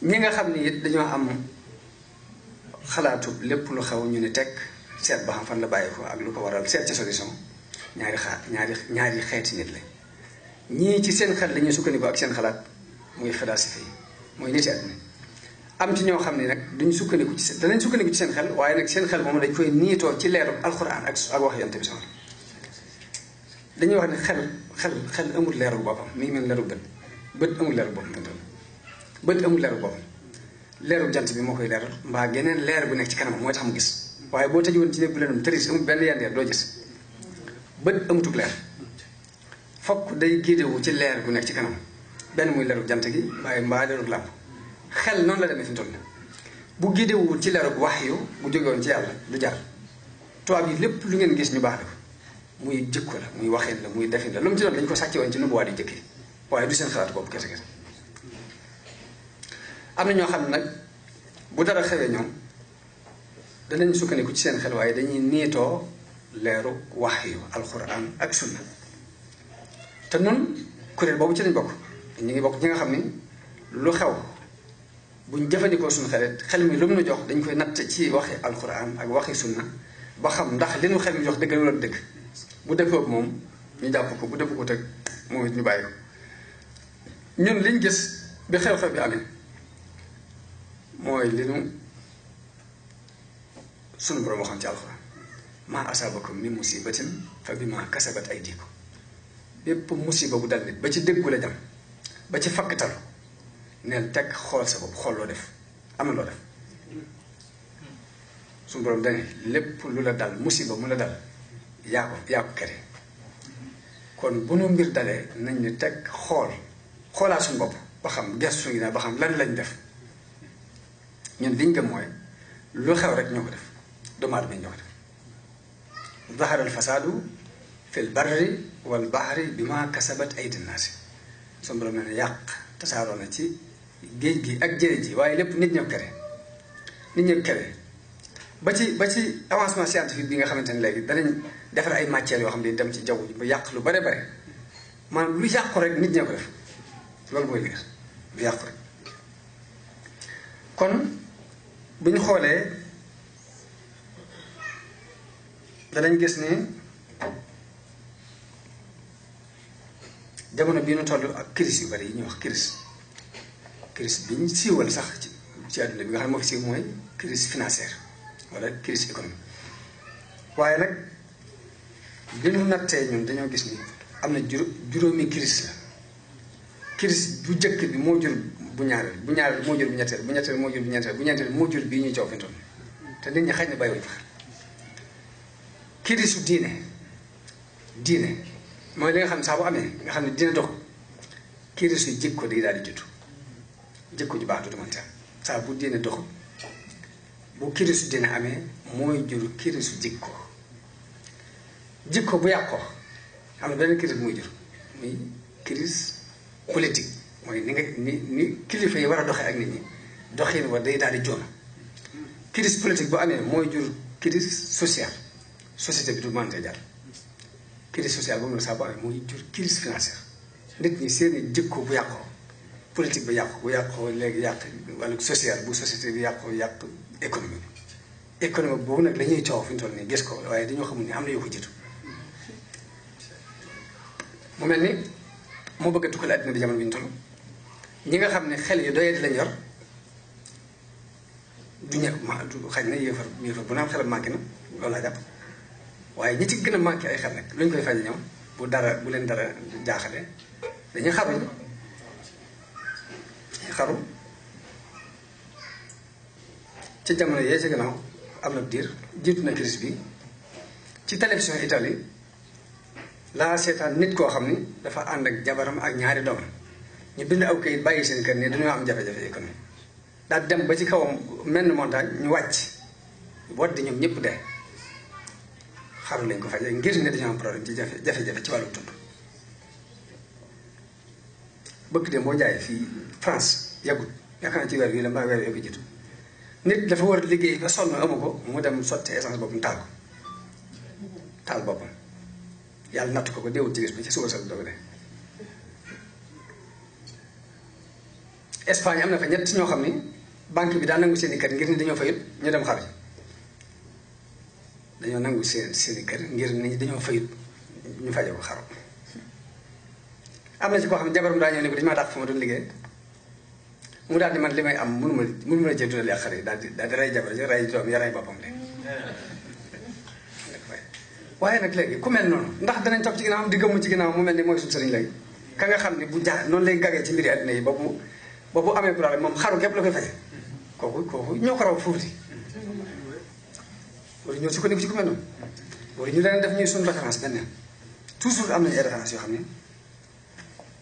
ñi nga xam ni it dañoo am xalaatu lépp lu xew ñu ni teg seet ba xam fan la bàyyi ko ak lu ko waral seet ci solution ñaari xeeti nit la ñii ci seen xel la ñuy sukkandiku ak seen xalaat muy philosophie yi mooy nit àddina am ci ñoo xam ne nag duñ sukkandiku ci danañ sukkandiku ci seen xel waaye nag seen xel moom dañ koy niitoo ci leeru alxuraan ak wax yonent bi sama dañuy wax ne xel amul leeru boppam mi ngi mel leeru bët amul leeru boppam bët amul leeru boppam leeru jant bi moo koy leeral mbaa geneen leer bu nekk ci kanam mooy tax mu gis waaye boo tëjuwoon ci néeg bu lëndëm tëris amul benn yandeer doo gis bët amutug leer fokk day géedewu ci leer bu nekk ci kanam benn muy leeru jant gi waaye mbaa leeru làmp xel noonu la demee fi mu toll bu géedewul ci leeru wax yu bu jógewoon ci yàlla du jar tubaab yi lépp lu ngeen gis ñu baax la ko muy jikko la muy waxin la muy defin la lu mu ci doon dañ ko sàcce woon ci nubuwaat yi jëkk yi waaye du seen xalaat bopp kese kese am na ñoo xam ne nag bu dara xewee ñoom danañ sukkandiku ci seen xel waaye dañuy niitoo leeru wax yu alxuraan ak sunna te nun kuréel boobu ci lañ bokk ñu ngi bokk ñi nga xam ni lu xew buñ jëfandikoo suñu xel mi lu mu nu jox dañ koy natt ci waxi alxuraan ak waxi sunna ba xam ndax li nu xel mi jox dëgg wala dëgg bu dëppoo moom ñu jàpp ko bu dëpp ko teg moom it ñu bàyyi ko ñun liñ gis bi xew-xew bi amee mooy li nu sunu borom waxoon ci alxuraan maa asaabakum min musibatin fa bimaa kasabat aydikum bépp musiba bu dal nit ba ci dëggu la jam ba ci fakktal neel teg xool sa bopp xool loo def am na loo def suñu borom dane lépp lu la dal musiba mu la dal yaa ko kere kon bu nu mbir dalee nañ ne teg xoolaat suñu bopp ba xam gestu ngi naa ba xam lan lañ def ñun liñ gëm mooy lu xew rek ñoo ko def doomu aadama ñoo ko def zahara al fasaadu fil barri wal bahri bima kasabat aydi naasi suñu borom ne yàq tasaaroo na ci géej gi ak jëre ji waaye lépp nit ñoo kere ba ci avancement scientifique bi nga xamante ne léegi danañ defar ay matières yoo xam ne dem ci jaww ji ba yàq lu bare maanaam lu yàqu rek nit ñoo ko def loolu mooy liggéey lu yàqu rek kon bu ñu xoolee danañ gis ni jamono bii nu toll ak crise yu bari yi ñuy wax crise bi ñu siiwal sax ci àdduna bi nga xam ne moo fi siiw mooy crise financière wala crise économique waaye nag li ñu nattee ñun dañoo gis ni am na juróomi crise la crise bu njëkk bi moo jur bu ñaareel moo jur bu ñetteel bu ñetteel moo jur bu ñeenteel bu ñeenteel moo jur bii ñuy coow fi mu toll te nit ñi xaj na bàyyiwuñ fa crise su diine mooy li nga xam ne saa bu amee nga xam ne dina dox crise su jikko day daal di judd jikko ju baax du mën saa bu diine doxul bu crise su diine amee mooy jur crise su jikko bu yàqoo am na benn crise bu muy jur muy crise politique mooy ni kilifa yi war a doxee ak nit ñi doxin war day daal di joon crise politique bu amee mooy jur crise sociale société bi du mënte jàll crise sociale boobu nag saa bu amee mooy jur crise financière nit ñi seeni jikko bu yàqoo politique bi bu yàqoo léegi yàq wàllu social bu société bi yàq économie boobu nag la ñuy coow fi ñu toll nii gis ko waaye dañoo xamul ni am na yoo ko jiitu mu mel ni moo bëgg a tukkal àddina bi jamono bi ñu toll ñi nga xam ne xel yi doyee di lañ yor du xaj na yéefar bu naan xelam manqué na loolu laa jàpp waaye ñi ci gën a manqué ay xel nag lu ñu koy faje ñoom bu leen dara jaaxale dañuy xaru ci jamono yee ci gannaaw am na diir jiitu na crise bi ci télévision Italie laa seetaan nit koo xam ni dafa ànd ak jabaram ak ñaari doom ñu bind aw kayit bàyyi seen kër ni dañoo am jafe-jafe économique daal dem ba ci kawam menn montagne ñu wàcc boot di ñoom ñëpp dee xaru lañ ko faje ngir ne dañoo am problème ci jafe-jafe ci wàllu dund bëgg de boo jaayee fii France yàggut yaakaar naa ci weer bii la mbaa weer yoo ko jiitu nit dafa war a liggéey ba sonn amu ko mu dem sotti essence boppam taal boppam yàlla natt ko deewul ci gis bi ci suba sal doog de Espagne am na fa ñett ñoo xam ni banque bi daa nangu seen i kër ngir ni dañoo fayut ñu dem xaru dañoo nangu seen i kër ngir ni dañoo fayut ñu faje ko xaru am na ci koo xam ne jabaram daa ñëw ne ko dañu maa dàq fa ma doon liggéey mu daal di man li may am mënuma la cee dundal ak xale yi daal di rey jabar ji rey doom ya rey boppam de waaye nag léegi ku mel noonu ndax danañ topp ci ginnaaw di gëmmu ci ginnaaw mu mel ni mooy suñu sëriñ léegi ka nga xam ne bu jaar noonu lay gagee ci mbiri àddina yi ba bu amee problème moom xaru képp la koy faje kooku ñoo ko raw fuuti wala ñoo sukkandiku ci ku mel noonu wala ñu leen def ñuy suñu référence benn toujours am nañu ay référence yoo xam ne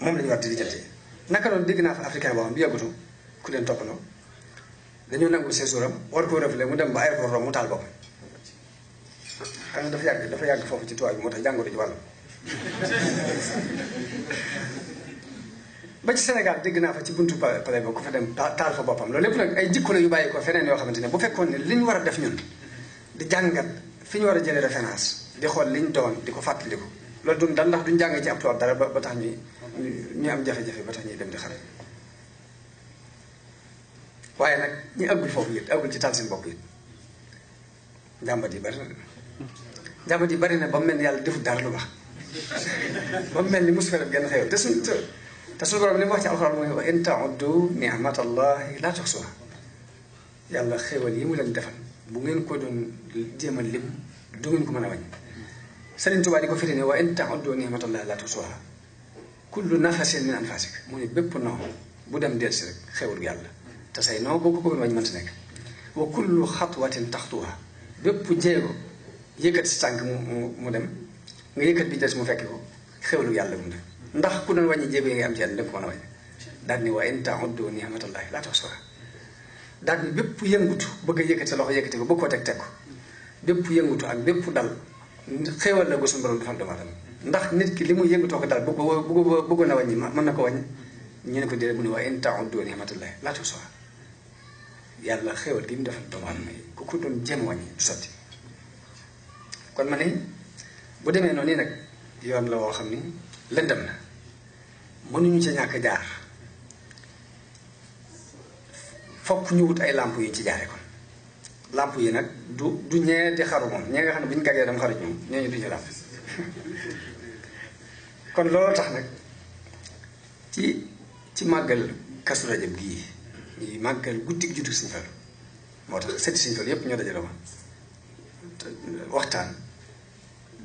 moom la ñu war di lijjantee naka noonu dégg naa fa africain boo xam bi yàggatu ku leen toppandoo dañoo nangu séjour am war koo reflé mu dem ba aéroport mu taal boppam xam nga dafa yàgg foofu ci tubaab bi moo tax jàngoro ji wàllu ba ci Sénégal dégg naa fa ci buntu palais ba ku fa dem taal fa boppam loolu lépp nag ay jikko la yu bàyyi ko feneen yoo xamante ne bu fekkoon ne li ñu war a def ñun di jàngat fi ñu war a jëlee référence di xool li ñu doon di ko fàttaliku loolu duñ dal ndax duñ jàng ci ab tubaab dara ba tax ñuy am jafe-jafe ba tax ñuy dem di xare waaye nag ñi àggul foofu it àggul ci taal seen bopp it njàmbat yi bari na ba mu mel ni yàlla defut dara lu baax ba mu mel ni mosu fa def genn xew te suñu borom li mu wax ci alxuraan mooy wa in ta'uddu ni'matallahi la tuhsuha yàlla xéewal yi mu leen defal bu ngeen ko doon jéem a lim du ngeen ko mën a wàññi Sëriñ Tuubaa di ko firi ne wa in ta'uddu ni'matallahi la tuhsuha kullu nafasin min anfasik mu ne bépp noo bu dem dellusi rek xéewal yàlla te say noo boo ko bëggoon wàññi mënta nekk wa kullu xatwatin taxtuha bépp jéego yëkkat si tànk mu dem nga yëkkat bi des mu fekki ko xéwalu yàlla mu dem ndax ku doon wàññi jéego yi nga am ci yàlla da nga ko mën a wàññi daal ni wa in ta'uddu ni'matallahi la tuhsuha daal ni bépp yëngutu bëgg a yëkkati sa loxo yëkkati ko bëgg koo teg ko bépp yëngutu ak bépp dal xéwal la ko suñu borom defal doomu aadama ndax nit ki li muy yëngutoo ko dal bëggoon a wàññi mën na ko wàññi ñu ne ko déedéet mu ne wa in ta'uddu ni'matallahi la tuhsuha yàlla xéwal gi mu defal doomu aadama yi ku ko doon jéem wàññi du sotti kon ma ne bu demee noonu nag yoon la woo xam ni lëndëm na mënuñu ca ñàkk jaar fokk ñu wut ay làmp yu ñu ci jaare kon làmp yi nag du ñee di xaru moom ñee nga xam ne bu ñu gaggee dam xaru moom ñooñu duñu làmp kon loolu tax nag ci màggal Kazu Rajab gii ñuy màggal guddi juddu Sëñ Fallu moo tax sëti Sëñ Fallu yépp ñoo dajale woon waxtaan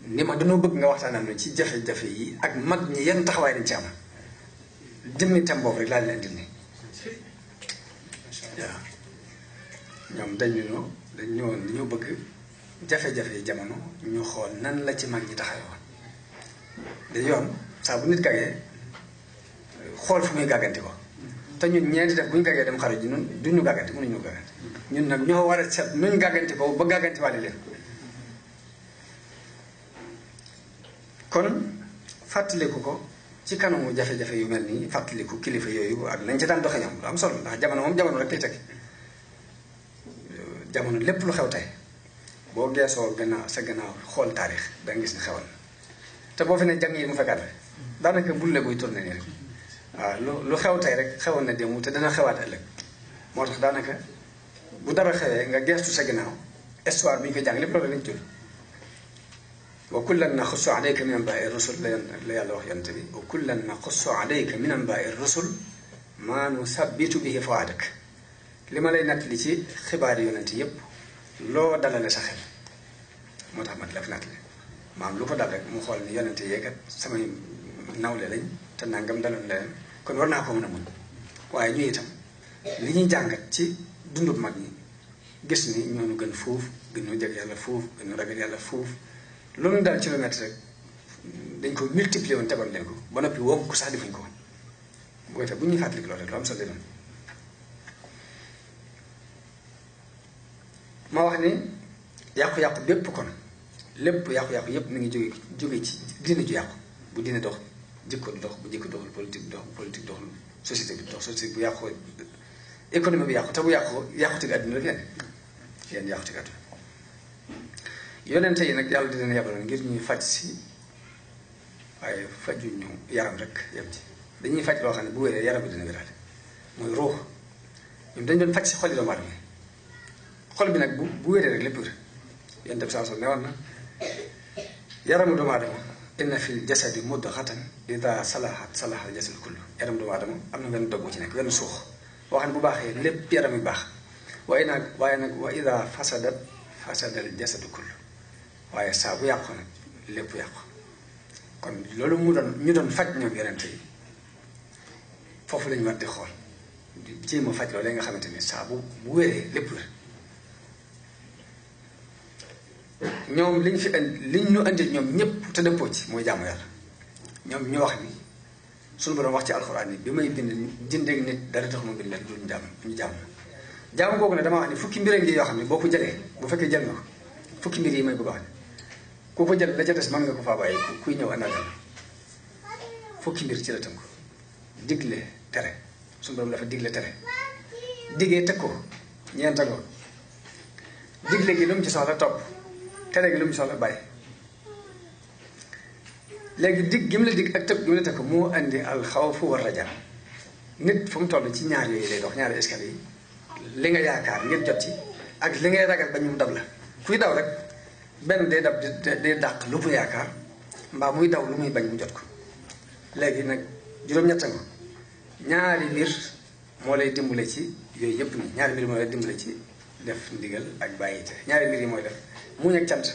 ni ma dañoo bëgg nga waxtaanal na ci jafe-jafe yi ak mag ñi yenn taxawaay dañ ci am jëmmi tam boobu rek laa leen indil ni waaw ñoom dañ ñëwoon dañoo bëgg jafe-jafe yi jamono ñu xool nan la ci mag ñi taxawee woon da yoon saa bu nit gàggee xool fu muy gàgganti ko te ñun ñeenti def bu ñu gàggee dem xaru ji ñun duñu gàgganti mënuñu gàgganti ñun nag ñoo war a seet nuñ gàgganti ko ba gàgganti wàlle leen kon fàttaliku ko ci kanamu jafe-jafe yu mel nii fàttaliku kilifa yooyu ak nañ ci daan doxe ñoom lu am solo ndax jamono moom jamono rek lay teg jamono lépp lu xew tey boo geesoo gannaaw sa gannaaw xool taarix da nga gis ni xewal te boo fi ne jàng yi mu fekkaat rek daanaka bulle buy tourné nii rek waaw lu xew tey rek xewoon na démb te dana xewaat ëllëg moo tax daanaka bu dara xewee nga geestu sa gannaaw histoire bi ñu ko jàng lépp loolu lañ jël wa kullan naqussu alayka min anbaa'i rusul la yàlla wax yonent bi wa kullan naqussu alayka min anbaa'i rusul maa nusabbitu bihi fu'aadak li ma lay nattali ci xibaari yonent yépp loo dalale sa xel moo tax ma la fi nattali maam lu ko dal rek mu xool ni yonent yeekat samay nawle lañ te nangam daloon leen kon war naa ko mën a mun waaye ñu itam li ñuy jàngat ci dundub mag ñi gis ni ñoonu gën fuuf gën ñu jeg yàlla fuuf gën ñu ragal yàlla fuuf loolu daal ci lu métti rek dañ ko multiplier woon tegoon leen ko ba noppi woo ko sax defuñ ko woon bu ko defee bu ñuy fàttaliku loolu rek lu am solo doon ma wax ni yàqu-yàqu bépp kon lépp yàqu-yàqu yépp mi ngi jóge ci diine ju yàqu bu diine dox jikko du dox bu jikko doxul politique dox bu politique doxul société bi dox société bu yàqu économie bi yàqu te bu yàqu teg àdduna rek yéen yàqu teg àdduna yonente yi nag yàlla di leen yabaloon ngir ñuy faj si waaye faju ñu yaram rek yem ci dañuy faj loo xam ne bu wéree yaram bi dina wéraale mooy ruux ñoom dañ doon faj si xol yi doomu aadama xol bi nag bu wéree rek lépp wér yéen dem saa sol ne woon na yaramu doomu aadama inna fil jasadi mudghatan ida salahat salaha al jasadu kullu yaramu doomu aadama am na benn dog bu ci nekk benn suux boo xam ne bu baaxee lépp yaram yu baax waaye nag wa ida fasadat fasada al jasadu kullu waaye saa bu yàqu nag lépp yàqu kon loolu ñu doon faj ñoom yonent yi foofu lañu war di xool di jéem a faj loolu nga xamante ni saa bu wéree lépp wér ñoom liñ ñu andil ñoom ñëpp te dëppoo ci mooy jaamu yàlla ñoom ñu wax ni suñu borom wax ci alxuraan yi bi may bind jëndeeg nit dara tax ma bind leen duñu jaamu googu ne dama wax ni fukki mbir ngi yoo xam ne boo ko jëlee bu fekkee jël nga ko fukki mbir yi may bëgg a wax ne ku ko jël la ca des mën nga ko faa bàyyi kuy ñëw àndagal fukki mbir ci la tënk digle tere suñu borom dafa digle tere diggee teg ko ñeenta ko digle gi lu mu ci soxla topp tere gi lu mu soxla bàyyi léegi dig gi mu la dig ak tëb gi mu la teg ko moo andi alxawfu war raja nit fu mu toll ci ñaar yooyu lay dox ñaari escalier yi li nga yaakaar ngir jot ci ak li ngay ragal ba ñu dab la kuy daw rek benn day dab day dàq lu mu yaakaar mbaa muy daw lu muy bañ mu jot ko léegi nag juróom-ñett nga ñaari mbir moo lay dimbale ci yooyu yëpp nii ñaari mbir moo lay dimbale ci def ndigal ak bàyyi te ñaari mbir yi mooy def muñ ak cant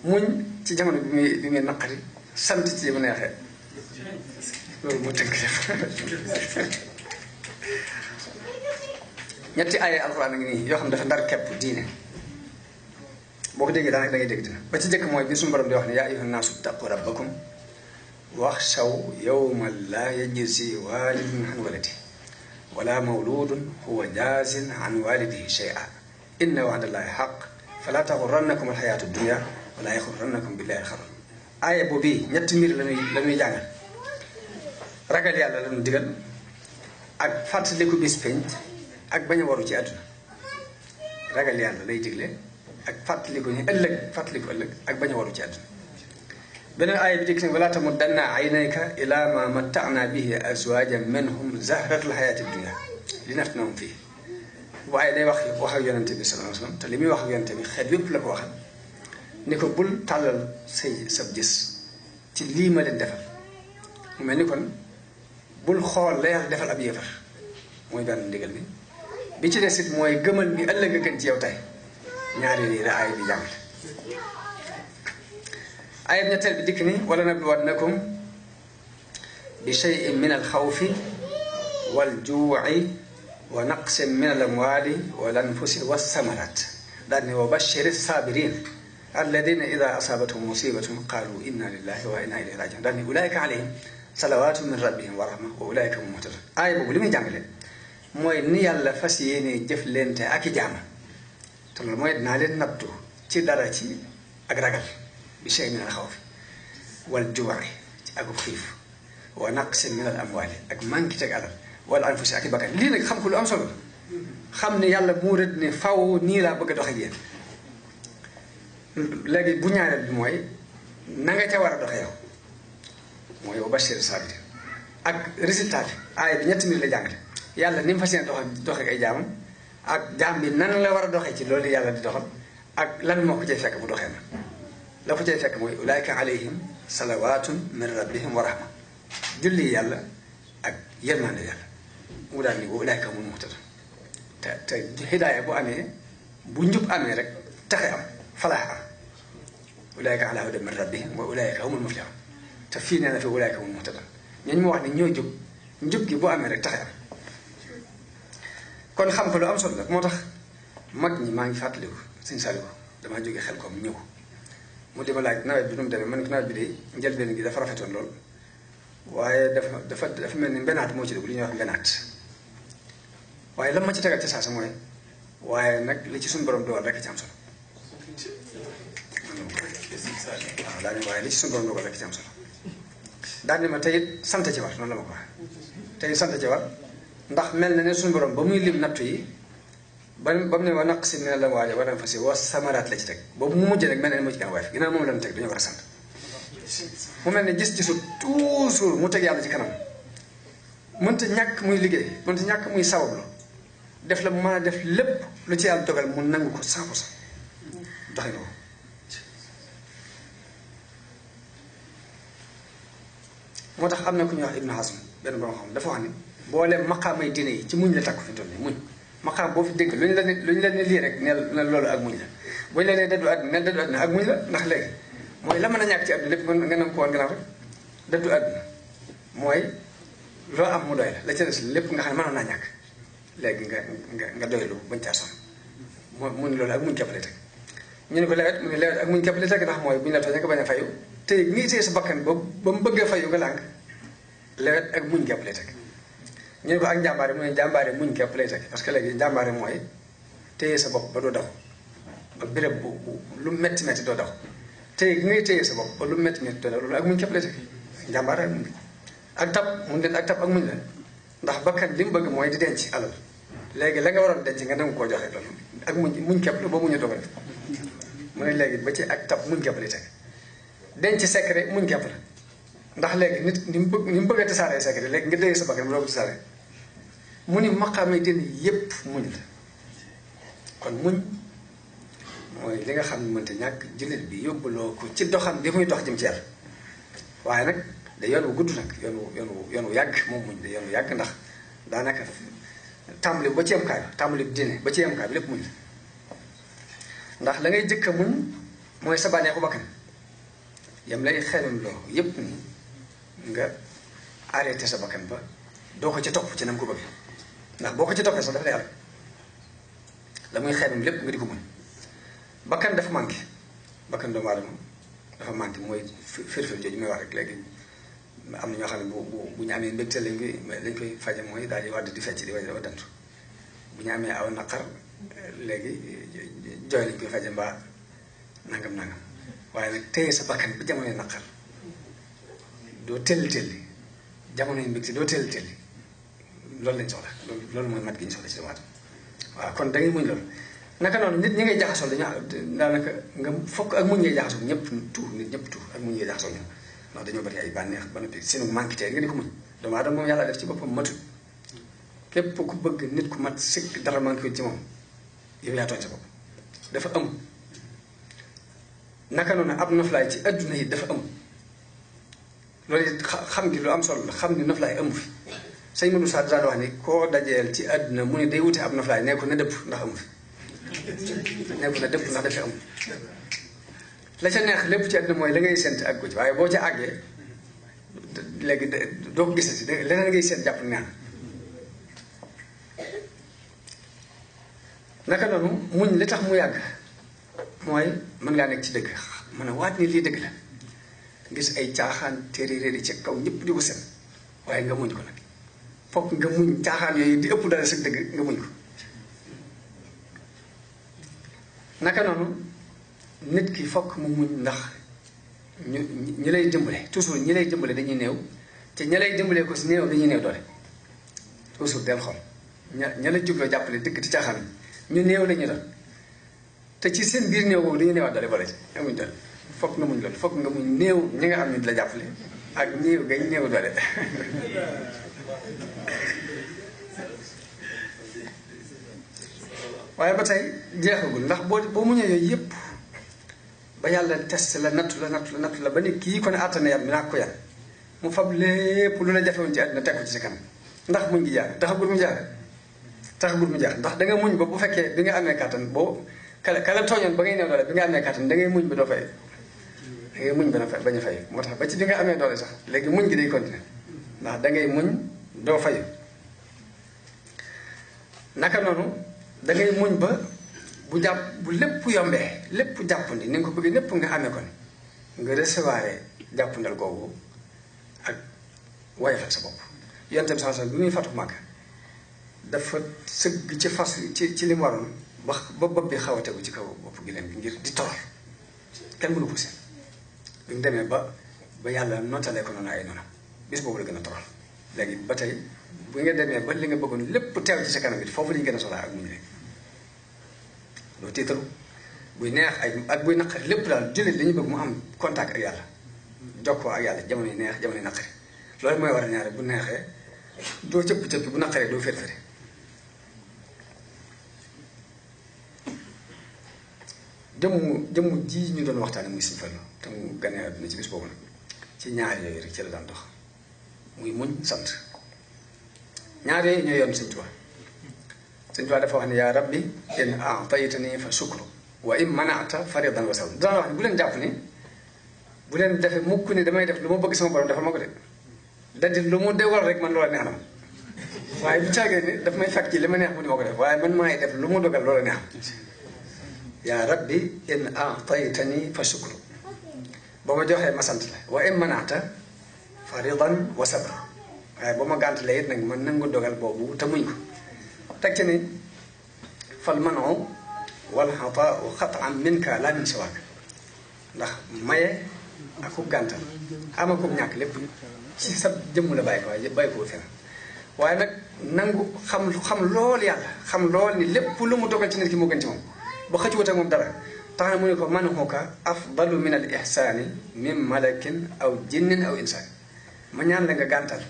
muñ ci jamono bi muy naqari sant ci mu neexee loolu moo tënk def ñetti ay alxuraan a ngi nii yoo xam ne dafa ndar kepp diine boo ko déggee daanaka da ngay dégg dina ba ci jëkk mooy bi suñu borom di wax ne yaa ayyuhan naasu ttaqu rabbakum waxshaw yawman laa yajzi waalidun an waladihi wala mawludun huwa jaazin an walidihi shay'an inna wa'dallahi haqq fala taxurrannakum alxayaatu dunya wala yaxurrannakum billahi alxaruur aaya boobu ñetti mbir la ñuy jàngal ragal yàlla la ñu digal ak fàttaliku bis penc ak bañ a waru ci àdduna ragal yàlla lay digle ak fàttaliku ni fàttaliku ëllëg ak bañ a waru ci àdduna beneen aaya bi dikk ne wala tamuddanna aynayka ila ma matta'na bihi azwajan minhum zahratal hayati dunya linaftinahum fii waaye day wax ak yonente bi sallallahu alayhi wasallam te li muy wax ak yonente bi xeet yépp la ko waxal ni ko bul tàllal sab gis ci lii ma leen defal mu mel ni kon bul xool la yàlla defal ab yéefar mooy benn ndigal bi ci des it mooy gëmal ni ëllëg a gën ci yow tey ñaari lii la aaya bi jàngale aaya bi ñetteel bi dikk ni wala nabluwannakum bi shay'in min al-xawfi wal juu'i wa naqsin min al-amwaali wal anfusi was-samaraat daal ni wa bashiri saabiriin alladina ida asaabathum musibatun qaalu inna lillahi wa inna ilayhi rajiun daal ni ulaayika alayhim salawaatu min rabbihim wa rahma wa ulaayika hum muhtadun aaya boobu li muy jàngale mooy ni yàlla fas yéene jëf leente ak i jaama te loolu mooy dinaa leen nattu ci dara ci ak ragal bi shay min al xawfi wal juu'i ci ak xiif wa naqsin min al amwaali ak manqué teg alal wala anfusi ak i bakkan lii nag xam ko lu am solo xam ne yàlla mu rëdd ne faw nii laa bëgg a dox ak yéen léegi bu ñaareel bi mooy na nga ca war a doxee yow mooy wa bashir saabiriin ak résultat bi aaya bi ñetti mbir la jàngale yàlla ni mu fas yéene doxee ak ay jaamam ak jaam bi nan la war a doxee ci loolu yàlla di doxal ak lan moo ko cay fekk bu doxee na la ko cay fekk mooy ulaayka alayhim salawaatun min rabbihim wa rahma julli yàlla ak yërmande yàlla mu daal ni wa ulaayka humul muhtadun te hidaaya bu amee bu njub amee rek taxe am falaax am ulaayka ala hudan min rabbihim wa ulaayka humul muflihun te fii nee na fi ulaayka humul muhtadun ñooñu mu wax ne ñoo jub njub gi bu amee rek taxe am kon xam ko lu am solo la moo tax mag ñi maa ngi fàttaliku sëñ Saliou damaa jógee xel koom ñëw mu di ma laaj nawet bi nu mu demee man ko nawet bi de njëlbeen gi dafa rafetoon lool waaye dafa mel ni mbenaat moo ci dugg li ñuy wax mbenaat waaye lan ma ci tegal ci saa sa mooy waaye nag li ci suñu borom dogal rek ci am solo waaw daal waaye li ci suñu borom dogal rek ci am solo daal ni ma tey it sant ci war noonu la ma ko waxee tey sant ci war ndax mel na ne suñu borom ba muy lim nattu yi ba mu ne wa naqsin min al-amwaali wal anfusi wa samaraat la ci teg boobu mu mujj nag mel na ne moo ci gën a woyof ginnaaw moom la ñu teg dañoo war a sant mu mel ne gis-gisu toujours mu teg yàlla ci kanam mënta ñàkk muy liggéey mënta ñàkk muy sabablu def la mu mën a def lépp lu ci yàlla dogal mu nangu ko 100% doxin ko moo tax am na ku ñuy wax Ibnu Hazm benn borom xam dafa wax ni booleem maqaamay diine yi ci muñ la takku fi toll nii muñ maqaam boo fi dégg lu ñu la ne lii rek ne loolu ak muñ la bu ñu la nee dëddu àdduna ne dëddu àdduna ak muñ la ndax léegi mooy la mën a ñàkk ci àdduna lépp nga nangu ko woon gannaaw rek dëddu àdduna mooy loo am mu doy la ca des lépp nga xam ne mënoon naa ñàkk léegi nga doylu bañ caa sonn mu ne loolu ak muñ képp la teg ñu ne ko lewet mu ne lewet ak muñ képp la teg ndax mooy bu ñu la tooñee nga bañ a fayu te ngi téye sa bakkan ba mu bëggee fayu nga lànk lewet ak muñ képp lay teg ñu ne ko ak njàmbaare mu ne njàmbaare muñ képp lay teg parce que léegi njàmbaare mooy téye sa bopp ba doo daw ba béréb bu lu metti metti doo daw téye gi ngay téye sa bopp ba lu metti metti doo daw loolu ak muñ képp lay teg njàmbaare ak muñ ak tab mun den ak tab ak muñ la ndax bakkan li mu bëgg mooy di denc alal léegi la nga waroon denc nga nangu koo joxe loolu ak muñ képp la boo muñu dogal mu ne léegi ba ci ak tab muñ képp lay teg denc secret muñ képp la ndax léegi nit ni mu bëgg a tasaaree secret léegi nga déye sa bakkan bu doo ko tasaaree mu ni maqaamay dina yépp muñ la kon muñ mooy li nga xam ne mënta ñàkk jullit bi yóbbuloo ko ci doxam bi muy dox jëm ci yàlla waaye nag da yoon wu gudd nag yoon wu yàgg moom muñ da yoon wu yàgg ndax daanaka tàmbali ba ci am kaay tàmbali bi dine ba ci am kaay bi lépp muñ la ndax la ngay jëkk a muñ mooy sa bànneexu bakkan yam lay xelum loo yépp ni nga arrêté sa bakkan ba doo ko ci topp ci nam ko bëgg ndax boo ko ci toppee sax dafa lay àll la muy xelum lépp nga di ko muñ bakkan dafa manqué bakkan doomu aadama dafa manqué mooy firfir jooju may wax rek léegi am na ñoo xam ne bu ñu amee mbégte lañ koy faje mooy daal di wadd di fecc di wa dantu bu ñu amee aw naqar léegi jooy lañ koy faje mbaa nangam waaye nag téye sa bakkan bi jamonoy naqar doo telli jamonoy mbégte doo telli loolu lañ soxla loolu mooy mat gi ñu soxla ci doomu aadama waaw kon da ngay muñ loolu naka noonu nit ñi ngay jaxasoo daanaka nga fokk ak muñ ngay jaxasoo ñëpp tuur nit ñëpp tuur ak muñ ngay jaxasoo ñoom ndax dañoo bari ay bànneex ba noppi seenu manqué tey nga di ko muñ doomu aadama moom yàlla def ci boppam matut képp ku bëgg nit ku mat sikk dara manqué ci moom yow yaa tooñ sa bopp dafa am naka noonu ab noflaay ci adduna yi dafa am loolu it xam gi lu am solo la xam ni noflaay amu fi sëñ Modou Sa daan wax ni koo dajeel ci adduna mu ne day wute ab noflaay nee ko na dëpp ndax amu fi nee ko na dëpp ndax dafa am la ca neex lépp ci àdduna mooy la ngay sént ak ko ci waaye boo ca àggee léegi doo ko gisati leneen ngay sént jàpp neex naka noonu muñ li tax mu yàgg mooy mën ngaa nekk ci dëgg mën a waat ni lii dëgg la gis ay caaxaan téeréeri ci kaw ñëpp di ko seen waaye nga muñ ko nag fokk nga muñ caaxaan yooyu di ëpp dara sa dëgg nga muñ ko naka noonu nit ki fokk mu muñ ndax ñi lay dimbale toujours ñi lay dimbale dañuy néew te ña lay dimbalee ko si néew dañuy néew doole toujours del xol ña la jubloo jàppale dëgg ci caaxaan ñu néew la ñu doon te ci seen biir néew boobu dañuy néewaat doole boole ci amuñ doole fokk nga muñ loolu fokk nga muñ néew ñi nga am ñu di la jàppale ak néew gañ néew doole waaye ba tey jeexagul ndax boo muñee yooyu yëpp ba yàlla test la nattu la ba ni kii ko ne àttana yam dinaa ko yan mu fab lépp lu la jafewoon ci àddina teg ko ci sa kanam ndax muñ gi jaar taxagul mu jaar ndax da nga muñ ba bu fekkee bi nga amee kàttan boo kala tooñoon ba ngay néew doole bi nga amee kàttan da ngay muñ ba doo fay da ngay muñ bañ a fay moo tax ba ci bi nga amee doole sax léegi muñ gi day continuer ndax da ngay muñ doo fayu naka noonu da ngay muñ ba bu lépp yombee lépp jàppandi ni nga ko bëggee lépp nga amee ko ni nga recevoir jàppandal googu ak woyofal sa bopp yonte bi sax bi muy fatu Màkka dafa sëgg ci fas ci li mu waroon ba bopp bi xaw a tegu ci kaw bopp gi leen bi ngir di toral kenn mënu ko seen bi mu demee ba yàlla notalee ko noonu ay noonu bis boobu la gën a toral léegi ba tey bu nga demee ba li nga bëggoon lépp teew ci sa kanam it foofu la ñu gën a soxlaa ak muñ léegi doo tiitaru buy neex ak buy naqari lépp daal jullit dañuy bëgg mu am contact ak yàlla jokkoo ak yàlla jamono yi neex jamono yi naqari loolu mooy war a ñaare bu neexee doo cëpp-cëpp bu naqaree doo fér-féri jëmm ji ñu doon waxtaane muy Sëñ Fallu te mu ganee àdduna ci bis boobu nag ci ñaar yooyu rek ci la daan dox muy muñ sant ñaar yooyu ñooy yoon Sëñ Tuubaa Sëñ Tuubaa dafa wax ne yaa rabbi in a'taytani fa shukru wa in mana'ta faridan wa sabr daan wax ne bu leen jàpp ni bu leen defee mukk ni damay def lu ma bëgg sama borom defal ma ko de daldi lu mu dogal rek man loola neex na ma waaye bu caagee ni daf may fekk ci li ma neex mu di ma ko def waaye man maay def lu mu dogal loola neex yaa rabbi in a'taytani fa shukru ba ma joxee ma sant la wa in mana'ta faridan wa sabr waaye ba ma gàntalee it nag man nangu dogal boobu te muñ ko teg ci ni fal manu wal xataau xataan minka laa min siwaak ndax maye ak ku gàntal ama ko ñàkk lépp ci sa jëmm la bàyyi ko waaye bàyyi ko fenn waaye nag nangu xam lool yàlla xam lool ni lépp lu mu dogal ci nit ki moo gën ci moom ba xëccuwut ak moom dara tax na mu ne ko manhuka afdalu min al ihsaani min malakin aw jinnin aw insaan ma ñaan la nga gàntal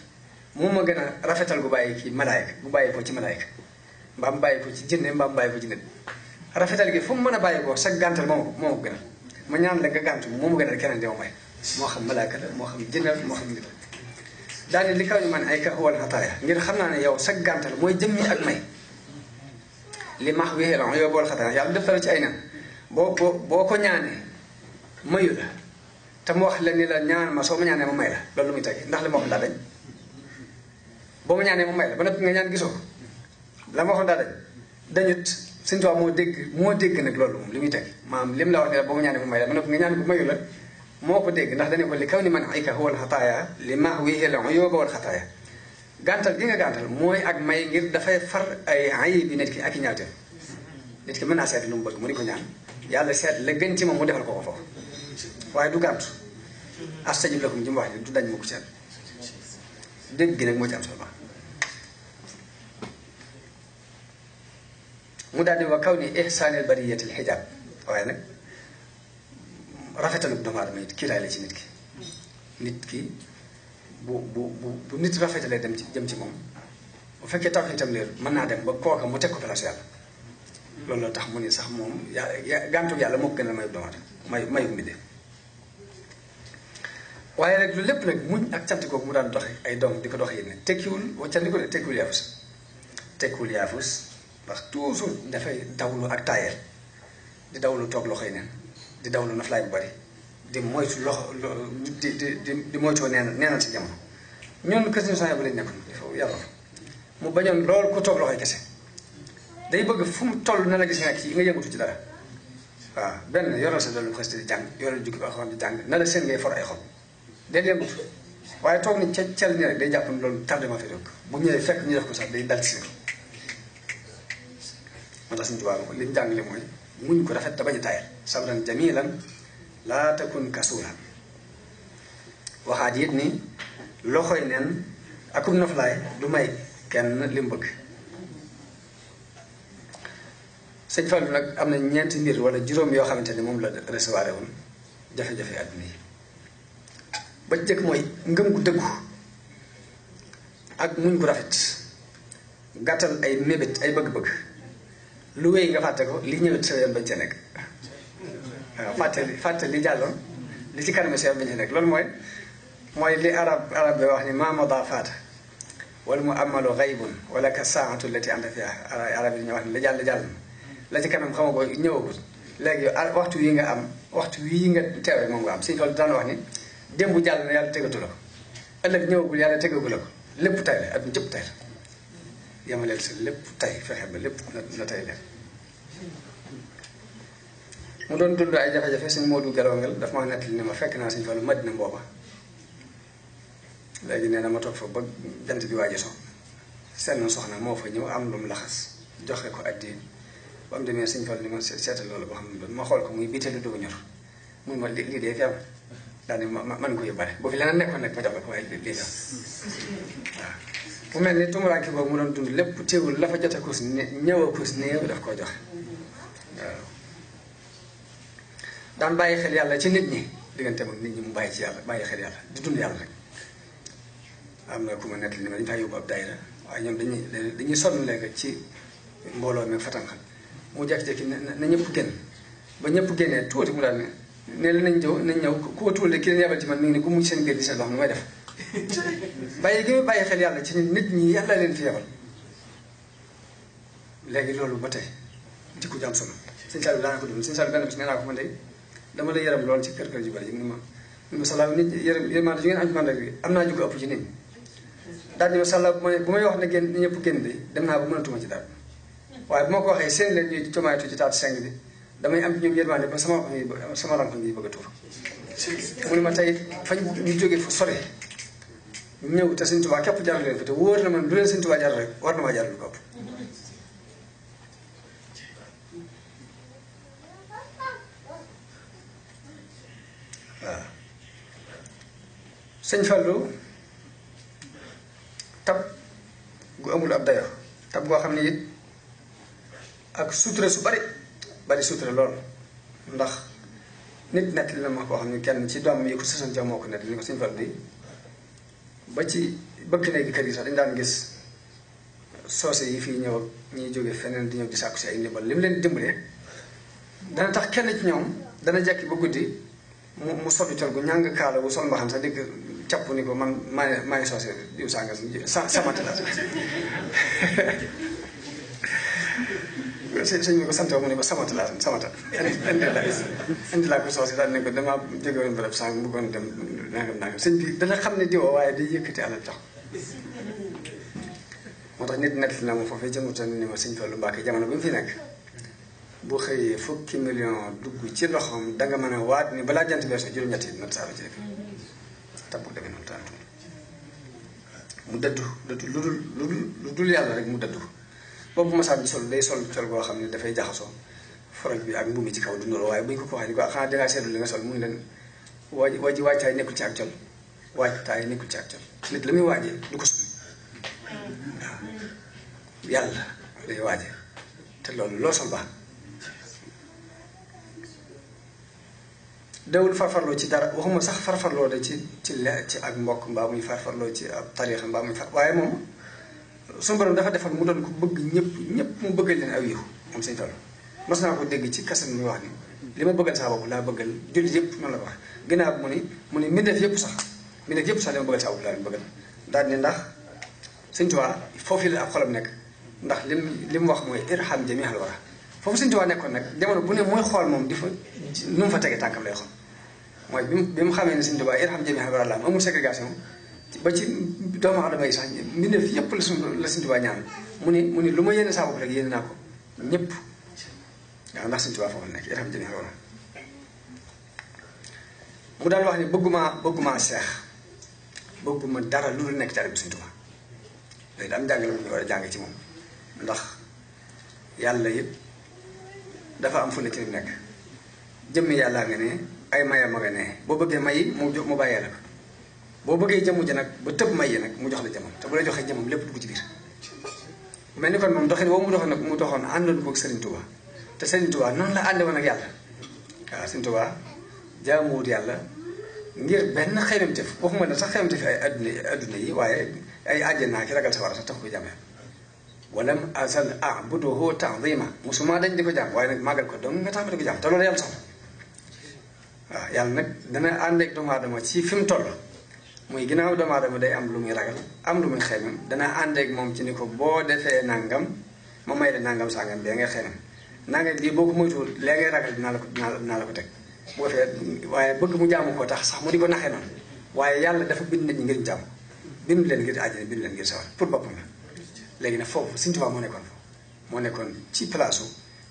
moom ma gën a rafetal gu bàyyi ki malaayka gu bàyyi ko ci malaayka mbaam bàyyi ko ci jinne mbaam bàyyi ko ci nit rafetal gi fu mu mën a bàyyi ko sa gàntal moo ko gënal ma ñaan la nga gàntu moo ma gënal keneen di ma may moo xam malaayka la moo xam jinne la moo xam nit la daane li kaw ñu man ay ka wal xataaya ngir xam naa ne yow sa gàntal mooy jëmmi ak may li max wi la yow bool xataaya yàlla def la ci ay nan boo ko ñaanee mayu la te mu wax la ni la ñaan ma soo ma ñaanee ma may la loolu lu muy tegi ndax li ma wax daa dañ boo ma ñaanee ma may la ba noppi nga ñaan gisoo la ma waxoon daa dañ dañut Sëñ Tuubaa moo dégg nag loolu moom li muy teg maanaam lim la wax ne la boo ma ñaanee ma may la ba noppi nga ñaan ko mayu la moo ko dégg ndax dañu ko li kaw ni man ay ka wal xataaya li max wi la yóbba wal xataaya gàntal gi nga gàntal mooy ak may ngir dafay far ay ayib bi nit ki ak i ñaawteef nit ki mën naa seet lu mu bëgg mu di ko ñaan yàlla seet la gën ci moom mu defal ko foofu waaye du gàntu astajib lakum ji mu wax ni du dañ ma ko seet dégg gi nag moo ci am solo mu daal di wa kaw ni ihsaanil bariyatil xijaab waaye nag rafetalu doomu aadama it kiiraay la ci nit ki bu nit rafetalee dem ci jëm ci moom bu fekkee taw itam leer mën naa dem ba kooka mu teg ko place yàlla loolu la tax mu ne sax moom gàntu yàlla moo ko gën a mayu doomu aadama mayu mbindee waaye rek lu lépp nag muñ ak cant googu mu daan doxe ay doom di ko doxe yéen tekkiwul waccandiku de tekkiwul yaafus ndax toujours dafay dawlu ak taayeel di dawlu toog loxoy neen di dawlu naflaay bu bari di moytu loxo di moytoo neenal si jamono ñun kër si bu lañ nekkoon foofu yàlla fa mu bañoon lool ku toog loxoy kese day bëgg fu mu toll na la gis nga ci nga yëngatu ci dara waaw benn yoral sa dollu xës di jàng yoral jukki ba xoon di jàng na la seen ngay for ay xob day yëngatu waaye toog ni cel ni rek day jàpp ne loolu tardement fi doog bu ñëwee fekk ñu def ko sax day dal ci moo tax Sëñ Tuubaa li ñu jàngale mooy muñ ko rafet te bañ a taayal sabran jamilan laa takun kasuulan waxaat it ni loxoy neen akum noflaay du may kenn li mu bëgg Sëñ Fallu nag am na ñeenti mbir wala juróom yoo xamante ne moom la recevoir woon jafe-jafe àdduna yi ba jëkk mooy ngëm gu dëggu ak muñ gu rafet gàttal ay mébét ay bëgg-bëgg lu wéy nga fàtte ko li ñëwet sa yoon bañ ca nekk waaw fàtte li jàlloon li ci kanam sa yoon bañ ca nekk loolu mooy li arab bi wax ni ma mada faata wala mu amalu gaybun wala ka saatu lati anta fiha arab yi ñu wax ni la jàll la ci kanam xama ko ñëwagul léegi yow waxtu wi nga am waxtu wii nga teewee moom nga am Sëñ Fallu daan wax ni démb jàll na yàlla tegatu la ko ëllëg ñëwagul yàlla tegagu la ko lépp tay la adduna jëpp tay la yamaleel sa lépp tay fexe ba lépp na tay leen mu doon dund ay jafe-jafe Sëñ Moodu Gelongal daf ma nettali ne ma fekk naa Sëñ Fallu Madina booba léegi nee na ma toog fa ba jant bi waaji so seen soxna moo fa ñëw am lu mu laxas joxe ko addi ba mu demee Sëñ Fallu ni ma seetal loolu boo xam ne ma xool ko muy biteelu dugg ñor muy ma lii dee fi am daal ma man ko yóbbaale boo fi leneen nekkoon nag ma jox la ko waaye lii la waaw mu mel ni tumuraanke boobu mu doon dund lépp teewul la fa jote kus ñëwa kus néew daf koo joxe waaw daan bàyyi xel yàlla ci nit ñi diggante ak nit ñi mu bàyyi ci yàlla bàyyi xel yàlla di dund yàlla rek am na ku ma nettali ni ma dañu faa yóbbu ab daayira waaye ñoom dañuy sonn léegi ci mbooloo mi fatanxal mu jekki-jekki na ñëpp génn ba ñëpp génnee tuuti mu daal ne la nañ ñëw ku ko tuul de ki leen yebal ci man mi ngi ne ku mucc seen biir di seet loo xam ne may def bàyyi gi muy bàyyi xel yàlla ci nit ñi yàlla leen fi yebal léegi loolu ba tey jikko ju am solo sëñ Saliou daana ko dund sëñ Saliou benn bis nee naa ko man de dama la yërëm lool ci kër ju bari yi ni ma salaaw nit yërmande ju ngeen am ci man rek am naa ju ko ëpp ci nit ñi daal di ma salaaw bu may wax ne génn ñëpp génn de dem naa ba mënatuma ci dara waaye bu ma ko waxee seen leen ñuy comaaytu ci taatu seng bi damay am ci ñoom yërmande ba sama ranko ngi bëgg a tuur mu ne ma tey fañ ñu jógee fu sore ñëw te Sëñ Tuubaa képp jaral leen fi te wóor na man lu leen Sëñ Tuubaa jaral rek war na maa jaral lu ko ëpp waaw sëñ Fallou tab gu amul ab dayo tab goo xam ne it ak sutura su bari sutura lool ndax nit nett li na ma koo xam ne kenn ci doom yi ko sësan ca moo ko nett li ko sëñ Fallou di ba ci bëgg néegi kër yi sax dañu daan gis soose yi fii ñëw ak ñuy jóge feneen di ñëw di sàkku si ay ndimbal li mu leen dimbalee dana tax kenn ci ñoom dana jekki ba guddi mu solu col gu ñàng kaala bu sol mbaxam sax dikk capp ni ko man maa ngi soose diw sànga samante la sëñ bi ko sant mu ne ko samata indi laa ko soose daal ne ko damaa jóge woon barab sànq bëggoon dem nangam sëñ bi dana xam ne diwoo waaye day yëkkati alal jox moo tax nit nett na ma foofee jëmuta ni ma sëñ Fallu Mbàkke jamono bi mu fi nekk bu xëyee fukki million dugg ci loxoom danga mën a waat ni balaa jant beesoo juróom-ñett yi nat saaba ci def tabbu demee noonu taal mu dëddu lu dul yàlla rek mu dëddu boobu masaat bi sol day sol goo xam ne dafay jaxasoo forog bi ak mbumi ci kaw du nuroo waaye bu ñu ko waxee ni ko xanaa dangaa seetlu li nga sol mun leen waajtaay nekkul ci ak col waajtaay nekkul ci ak col nit la muy waajee du ko sol waaw yàlla lay waaje te loolu loo sol baax dawul farfarloo ci dara waxuma sax farfarloo de ci ak mbokk mbaa muy farfarloo ci ab tariixa mbaa muy waaye moom suñu borom dafa defal mu doon ko bëgg ñëpp mu bëggal leen aw yiw moom Sëñ Fallu mas naa ko dégg ci kasan muy wax ni li ma bëggal saa bopp laa bëggal jullit yëpp noonu la ko wax ginnaaw mu ni mbindeef yëpp sax li ma bëggal saa bopp laa leen bëggal daal ne ndax Sëñ Tuubaa foofu la ab xolam nekk ndax li mu wax mooy irham jami'al wara foofu Sëñ Tuubaa nekkoon nag jamono bu ne mooy xool moom di fa nu mu fa tegee tànkam lay xool mooy bi mu xamee ne Sëñ Tuubaa irham jami'al wara la am amul ségrégation ba ci doomu aadama yi sax mbindeef yëpp la Sëñ Tuubaa ñaan mu ni lu ma yéene saa bopp rek yéene naa ko ñëpp waaw ndax Sëñ Tuubaa foofu la nekk irham jami'al wara mu daal wax ni bëgguma seex bëgguma dara lu dul nekk taalibe Sëñ Tuubaa léegi am jàngale bu ñu war a jàng ci moom ndax yàlla it dafa am fu ne ci nekk jëmmi yàllaa nga ne ay mayam a nga ne boo bëggee may mu bàyyee la ko boo bëggee jëmu ji nag ba tëb may yi nag mu jox la jëmam te bu la joxee jëmam lépp dugg ci biir mel ni kon moom doxin woo mu doxoon àndoon ko ak Serigne Touba te Serigne Touba noonu la ànde woon ak yàlla waaw Serigne Touba jaamuwut yàlla ngir benn xeymamteef waxuma ne sax xeymamteef ay adduna yi waaye ay àjjana ki ragal sa war a sax tax koy jàmmee walam azal a'buduhu ta'zima musuma dañ di ko jàmm waaye nag màggal ko donc nga tax ma di ko jàmm te loolu yàlla sax waaw yàlla nag dana ànd ak doomu aadama ci fi mu toll muy ginnaaw doomu aadama day am lu muy ragal am lu muy xeymam dana ànd ak moom ci ni ko boo defee nangam ma may la nangam sangam bee ngay xeymam nangam bii boo ko moytuwul lee ngay ragal dinaa la ko teg bu ko fee waaye bëgg mu jaamu koo tax sax mu di ko naxee noonu waaye yàlla dafa bind nit ñi ngir jàmm bind leen ngir àjjana bind leen ngir sawar pour boppam la léegi nag foofu Sëñ Tuubaa moo nekkoon ci place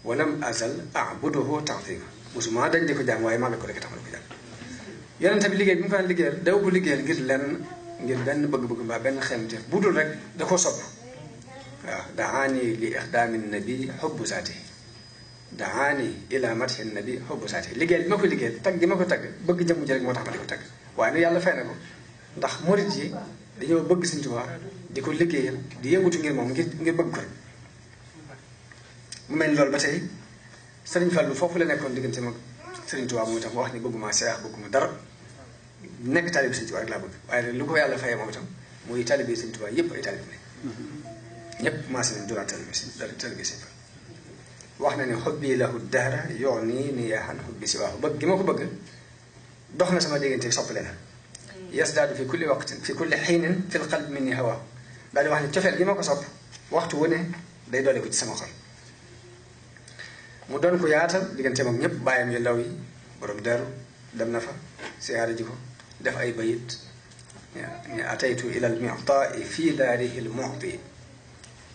walam azal a'buduhu ta'zima musuma dañ di ko jàmm waaye màggal ko rek tax ma di ko jàmm yonent bi liggéey bi mu ko daan liggéeyal daw ko liggéeyal ngir benn bëgg-bëgg mbaa benn xeemteef bu dul rek da koo sopp waaw daani li ixdaami nabi xubbu saati daani ila madhi nabi xubbu saati liggéeyal bi ma ko liggéeyal tagg gi ma ko tagg bëgg jëmm ji rek moo tax ma di ko tagg waaye nag yàlla fay na ko ndax murit yi dañoo bëgg Sëñ Tuubaa di ko liggéeyal di yëngutu ngir moom ngir bëgg ko mu mel ni loolu ba tey Sëriñ Fallu foofu la nekkoon diggante mag Sëriñ Tuubaa mooy tam wax ni bëgguma seex bëgguma dara nekk taalibe Sëñ Tuubaa rek laa bëgg waaye nag lu ko yàlla fayee moom itam muy taalibe Sëñ Tuubaa yëpp ay taalibe ñëpp maas nañ doon taalibe Sëñ Fall wax na ne xubbi lahu dahra yoon nii ni yaa xam xubbi si waaxu bëgg gi ma ko bëgg dox na sama diggante soppale na yasdaadu fi kulli waqtin fi kulli xiinin fil qalbi minni hawaa daal di wax ne cofeel gi ma ko sopp waxtu wu ne day doole ko ci sama xol mu doon ko yaatal digganteem ak ñëpp bàyyam yu ndaw yi borom deru dem na fa siyaare ji ko def ay bayit ne ataytu ilal mu'ta'i fii daarihi l mu'ti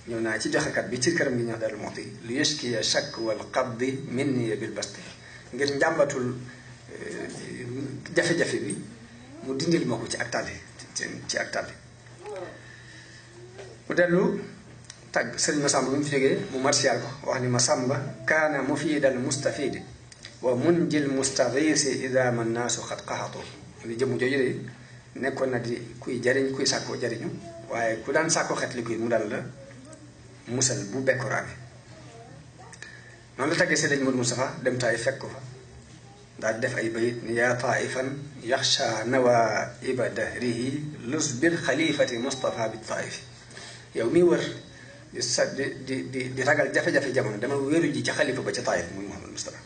ñëw naa ci joxekat bi ci këram gi ñëw daal mu'ti lu yashkiya shakk wal qabdi minni bil basti ngir njàmbatul jafe-jafe bi mu dindil ma ko ci ak tàlli ci ak tàlli mu dellu tàgg sëriñ Masamba bi mu fi jógee mu martial ko wax ni Masamba kaana mufiidal mustafidi wa munjil mustaghisi ida man naasu xat qaxatu li jëmu jooju de nekkoon na di kuy jariñ kuy sàkkoo jariñu waaye ku daan sàkkoo xet li kuy mu daan la musal bu bekkoraame noonu la tàggee sëriñ Modou Moustapha dem taay fekk ko fa daal def ay bayit ni yaa taifan yaxsha nawaiba dahrihi lus bil xalifati Moustapha bi taifi yow mi wër di ragal jafe-jafe jamono dama wéeru ji ci xalifa ba ca taif muy Mouhamadou Moustapha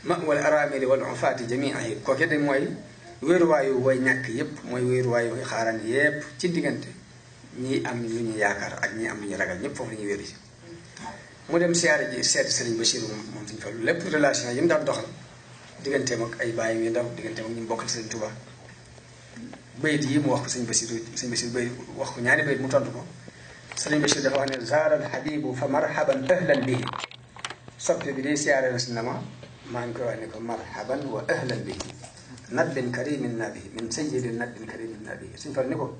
ma wal aramili wal ufaati jamiihi kooke de mooy wéeruwaayu way ñàkk yépp mooy wéeruwaayu way xaaraan yépp ci diggante ñi am lu ñu yaakaar ak ñi am lu ñu ragal ñëpp foofu la ñuy wéeru ci mu dem siyaare ji seeti Serigne Bachir moom Sëñ Fallu lépp relation yi mu daan doxal digganteem ak ay bàyyam yu ndaw digganteem ak ñu bokkal Sëñ Tuubaa bayit yi mu wax ko Sëñ Bachir bayit wax ko ñaari bayit mu tontu ko Sëriñ Bachir dafa wax ne zaara al habibu fa marhaban ahlan bihi soppi bi day siyaare na si nama maa ngi koy wax ne ko marhaban wa ahlan bihi nadbin karimin nabihi min sayyidin nadbin karimin nabihi Sëñ Fallu ni ko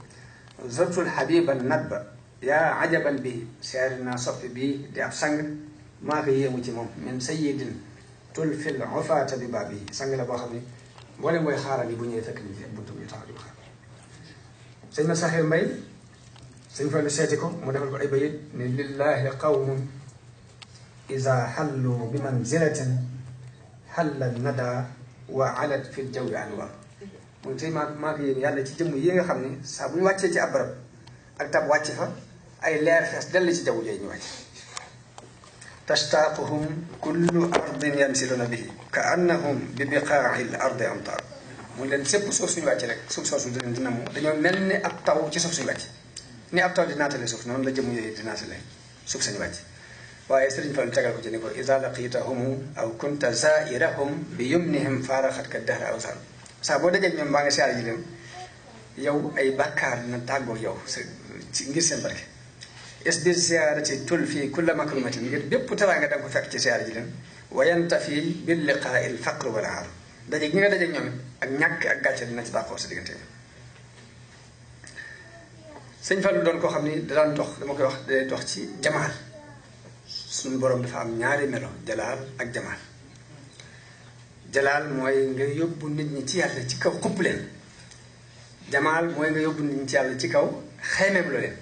zurtul habiban nadba yaa ajaban bihi siyaare naa soppi bii di ab sang maa ko yéemu ci moom min sayyidin tulfil ufaata bi baabi sang la boo xam ne wala mooy xaaral yi bu ñëwee fekk ni fi buntu bi taxaw di xaar sëñ ma Saxir Mbay Sëñ Fallu seeti ko mu defal ko ay bayit ni lillahi qawmun iza hallu bi manzilatin halla nada wa alat fi ljawi anwa mun tey maa ko yéen yàlla ci jëmm yi nga xam ne saa bu ñu wàccee ci ab barab ak tab wàcc fa ay leer fees dell ci jaww jooju ñu wàcc tashtaquhum kullu ardin yamsiluna bihi ka annahum bi biqaa'i l ardi amtar mun leen sépp suuf suñu wàcc rek suuf soosu dina mu dañoo mel ni ab taw ci suuf suñu wàcc ni ab taw di naatale suuf noonu la jëmm yooyu di naatale suuf sañu wàcc waaye Sëriñ Fallu tegal ko ci ni ko iza laqitahum aw kunta zairahum bi yumnihim faaraxat ka dahra aw sal saa boo dajee ñoom baa nga siyaare ji leen yow ay bàkkaar na tàggoo yow ci ngir seen barke isbi ziyaarati tul fii kulla makrumatin ngir bépp teraanga da nga ko fekk ci siyaare ji leen wayanta fii bil liqaa il faqr wal aar daje gi nga daje ñoom it ak ñàkk ak gàcce dina ci dàqoo sa diggante Sëñ Fallu doon koo xam ni da daan dox dama koy wax day dox ci jamaal suñu borom dafa am ñaari melo jalaal ak jamaal jalaal mooy nga yóbbu nit ñi ci yàlla ci kaw xupp leen jamaal mooy nga yóbbu nit ñi ci yàlla ci kaw xaymeeb lo leen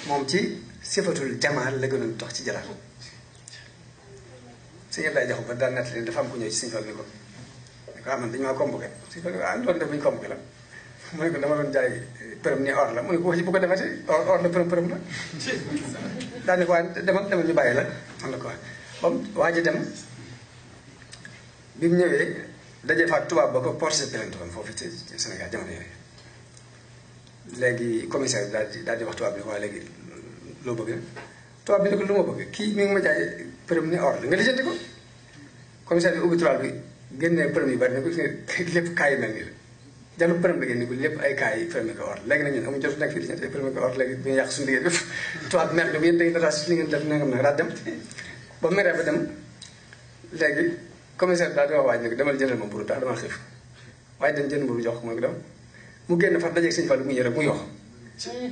moom ci sifatul jamaal la gënoon dox ci jalaal sëñ Ablaye Jaxu ba daan nett leen dafa am ku ñëw ci Sëñ Fallu ni ko man dañu maa convoqué Sëñ Fallu loolu def buñu convoqué la mu ne ko dama doon jaay përëm ni or la mu ne ko wax ci bu ko defati or la përëm la daal ni ko waaye demal ñu bàyyi la man la ko wax ba mu waaj a dem bi mu ñëwee daje fa tubaab ba ko porté plainte woon foofu ci Sénégal jamono yooyu léegi commissaire bi daal di wax tubaab bi waa léegi loo bëgg tubaab bi ne ko lu ma bëgg kii mi ngi ma jaay përëm ni or la nga lijjanti ko commissaire bi ubbi tubaab bi génnee përëm yu bari ne ko lépp kaay yu mel nii la jàllu përëm la génn ni ko lépp ay kaay yi përëm ko or léegi nag ñun amuñu jot nekk fii di ñetti përëm ko or léegi bu ñu yàq suñu liggéey lépp tubaab mer ne bu yéen da ngeen nataas li ngeen def nangam nag daal dem ba meree ba dem léegi commissaire daal di wax waaj ne ko demal jëndal ma mburu tax dama xiif waaye dem jënd mburu jox ko mooy ko dem mu génn fa dajeeg Sëñ Fallu mu ñëw rek mu yox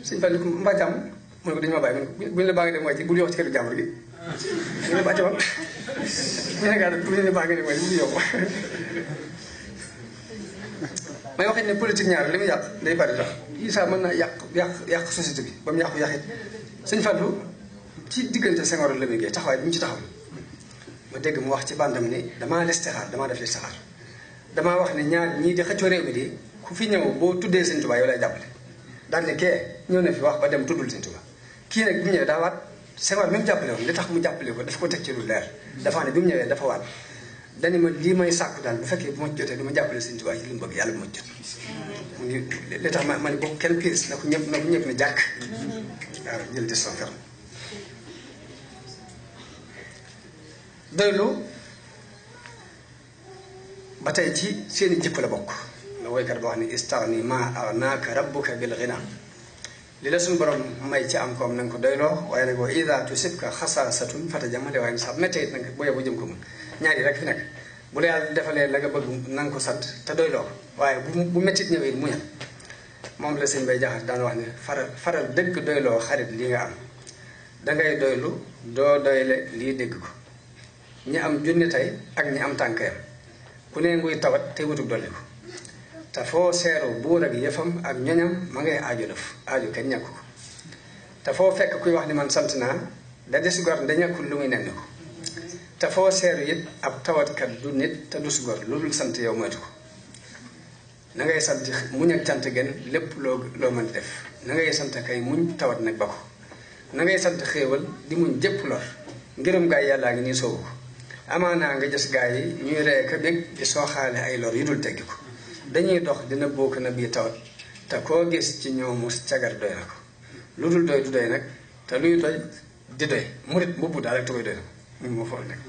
Sëñ Fallu ko mbaa jàmm mu ne ko dañu ma bàyyi mu ne buñu la baa ngi dem mooy ci bul yox ci kër jàmbur gi ñu ne bàcc woon bu ñu ne baa ngi dem mooy bul yox may waxee ne politique ñaar li muy yàq day bari tax yi saa mën naa yàq société bi ba mu yàqu-yàqit Sëñ Fallu ci diggante Senghor la muy géey taxawaay bi mu ci taxaw ma dégg mu wax ci bandam ni damaa listixaar damaa def listixaar damaa wax ne ñaar ñii di xëccoo réew mi di ku fi ñëw boo tuddee Sëñ Tuubaa yow lay jàppale daal ne kee ñëw na fi wax ba dem tuddul Sëñ Tuubaa kii nag bi mu ñëwee daa waat Senghor mi mu jàppale woon li tax mu jàppale ko daf ko teg ci lu leer dafa ne bi mu ñëwee dafa waat dani ma lii may sàkku daal bu fekkee bu ma jotee du ma jàppale Sëñ Tuubaa ci li mu bëgg yàlla bu ma jot mu ngi li tax ma ne boobu kenn piris na ko ñëpp ne jàkk waaw jël des son ferme doylu ba tey ci seeni jikko la bokk la woykat boo xam ne istaghni ma agnaaka rabbuka bil ghina li la suñu borom may ci am koom na nga ko doyloo waaye nag wa ida tusibka xasaasatun fatajamale waaye sax méttee it nag booye bu jëm ko mun ñaari rek fi nekk bu la yàlla defalee la nga bëgg na nga ko sant te doyloo waaye bu méttit ñëwee muñal moom la sëñ Bay Jaxate daan wax ne faral dëgg doyloo xarit li nga am dangay doylu doo doyle lii dégg ko ñi am junni tey ak ñi am tànkayam ku ne nguy tawat te wutug dolli ko te foo seeru buur ak yëfam ak ñoñam ma ngay aajo def aajo kenn ñàkk ko te foo fekk kuy wax ni man sant naa da des gor da ñàkkul lu muy nenn ko te foo seeru it ab tawatkat du nit te du su gor lu dul sant yow moytu ko na ngay sant muñ ak cant gën lépp loo mën def na ngay sant kay muñ tawat nag ba ko na ngay sant xéewal di muñ jëpp lor ngërëm gaay yàllaa ngi nii soobu ko amaanaa nga gis gaay yi ñuy ree ka bég di sooxaale ay lor yu dul teggi ko dañuy dox dina bokk na bii tawat te koo gis ci ñoomu cagar doy na ko lu dul doy du doy nag te luy doy di doy murit mbubb daal rek te koy doy na mu moo foofu nekk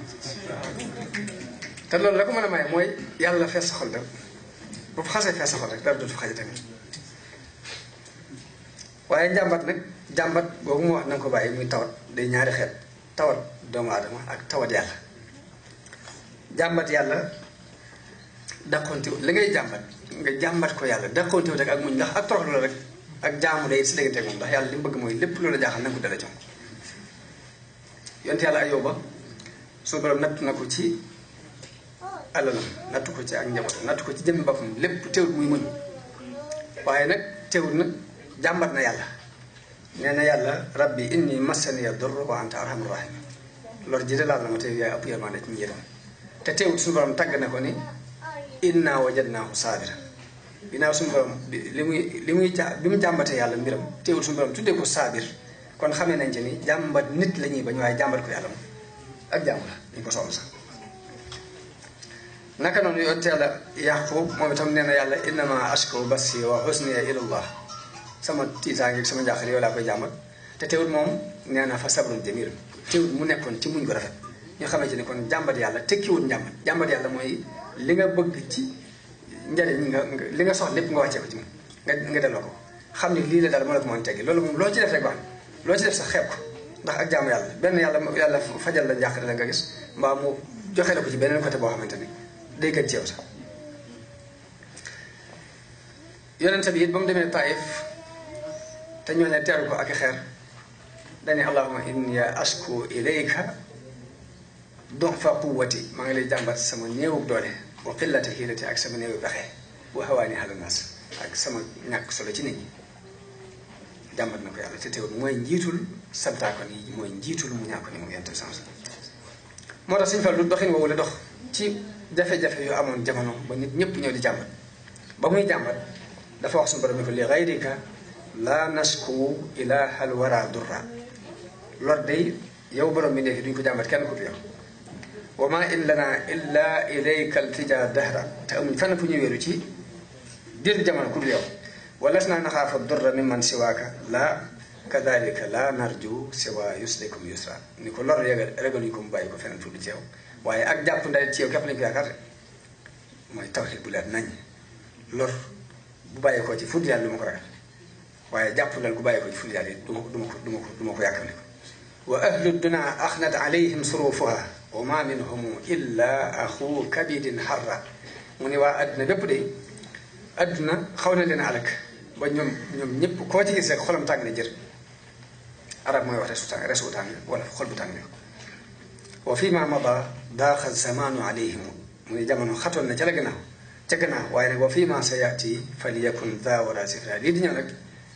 te loolu la ko mën a may mooy yàlla fees sa xol rek bu xasee fees sa xol rek dara dootu xaja tamit waaye njàmbat nag jàmbat boobu mu wax na nga ko bàyyi muy tawat day ñaari xeet tawat doomu aadama ak tawat yàlla jàmbat yàlla daqonte li ngay jàmbat nga jàmbat ko yàlla daqonte rek ak muñ ndax ak toroxlu la rek ak jaamu day si diggante moom ndax yàlla li mu bëgg mooy lépp loola jaaxal na nga ko dala jom yonent yàlla Ayóoba suñu borom natt na ko ci alalam nattu ko ci ak njabootam nattu ko ci jëmmi boppam lépp teewul muy muñ waaye nag teewul nag jàmbat na yàlla nee na yàlla rabbi inni massaniya durr wa anta arhamur rahim lor ji de laal na ma te yaay ëpp yërmande ci ñi yërëm te teewul suñu borom tàgg na ko ni inna wajadnaahu saabira ginnaaw suñu borom bi mu jàmbatee yàlla mbiram teewul suñu borom tuddee ko saabir kon xamee nañ ci ni jàmbat nit la ñuy bañ waaye jàmbat ko yàlla moom ak jàmm la ñu ko soxla sax naka noonu yow teel a Yaqub moom itam nee na yàlla innama ashku bassi wa husniya ilallah sama tiitaange sama njaaxare yow laa koy jàmbat te teewul moom nee na fa sabrun jamil teewul mu nekkoon ci muñ ko rafet ñu xamee ci ni kon jàmbat yàlla tekkiwul jàmbat yàlla mooy li nga bëgg ci njariñ li nga soxla lépp nga wàccee ko ci moom nga delloo ko xam ni lii la daal moo la ko mën teggi loolu moom loo ci def rek baax loo ci def sax xeeb ko ndax ak jaamu yàlla benn yàlla fajal la njàqare la nga gis mbaa mu joxe la ko ci beneen côté boo xamante ni day gën ci yow sax yonente bi it ba mu demee Taïf te ñoo ne teeru ko ak xeer dani allahumma inni ashku ilayka du'fa quwwati maa ngi lay jàmbat sama néewub doole wa qillata hiilati ak sama néewub pexe wa hawaani ala naas ak sama ñàkk solo ci nit ñi jàmbat na ko yàlla te teewul mooy njiitul santaakon yi mooy njiitul mu ñàkko ni moom yonent bi sans moo tax suñu fal lu doxin woowu la dox ci jafe-jafe yu amoon jamono ba nit ñëpp ñëw di jàmbat ba muy jàmbat dafa wax suñu borom ni ko li gayrika la nasku ilahal wara durra lor day yow borom bi nekk duñ ko jàmbat kenn ku fi yow wa ma in lana illa ilayka altija dahra te amuñ fenn fu ñu wéeru ci diir jamono ku dul yow walasna naxaafa durra mimman siwaaka la kadalika la narju siwa yuslikum yusra ni ko lor ragaluñ ko mu bàyyi ko feneen fu dul ci yow waaye ak jàpp ndal ci yow képp lañ ko yaakaar de mooy tawxiid bu leer nañ lor bu bàyyi ko ci fuddi yàlla du ma ko ragal waaye jàpp ndal bu bàyyi ko ci fuddi yàlla du ma ko yàkkam ne ko wa ahlu duna axnat alayhim surufuha wa ma minhum illa axu kabidin harra mu ni waa adduna bépp de adduna xaw na leen alak ba ñoom ñëpp koo ci gis rek xolam tàng na jër arab mooy wax resu tàng wala xol bu tàng ne wa fi ma mada daaxa zamanu alayhim mu ni jamono xatoon na ca gannaaw waaye nag wa fi ma sa yaati falyakun daa wara sifra lii di ñëw nag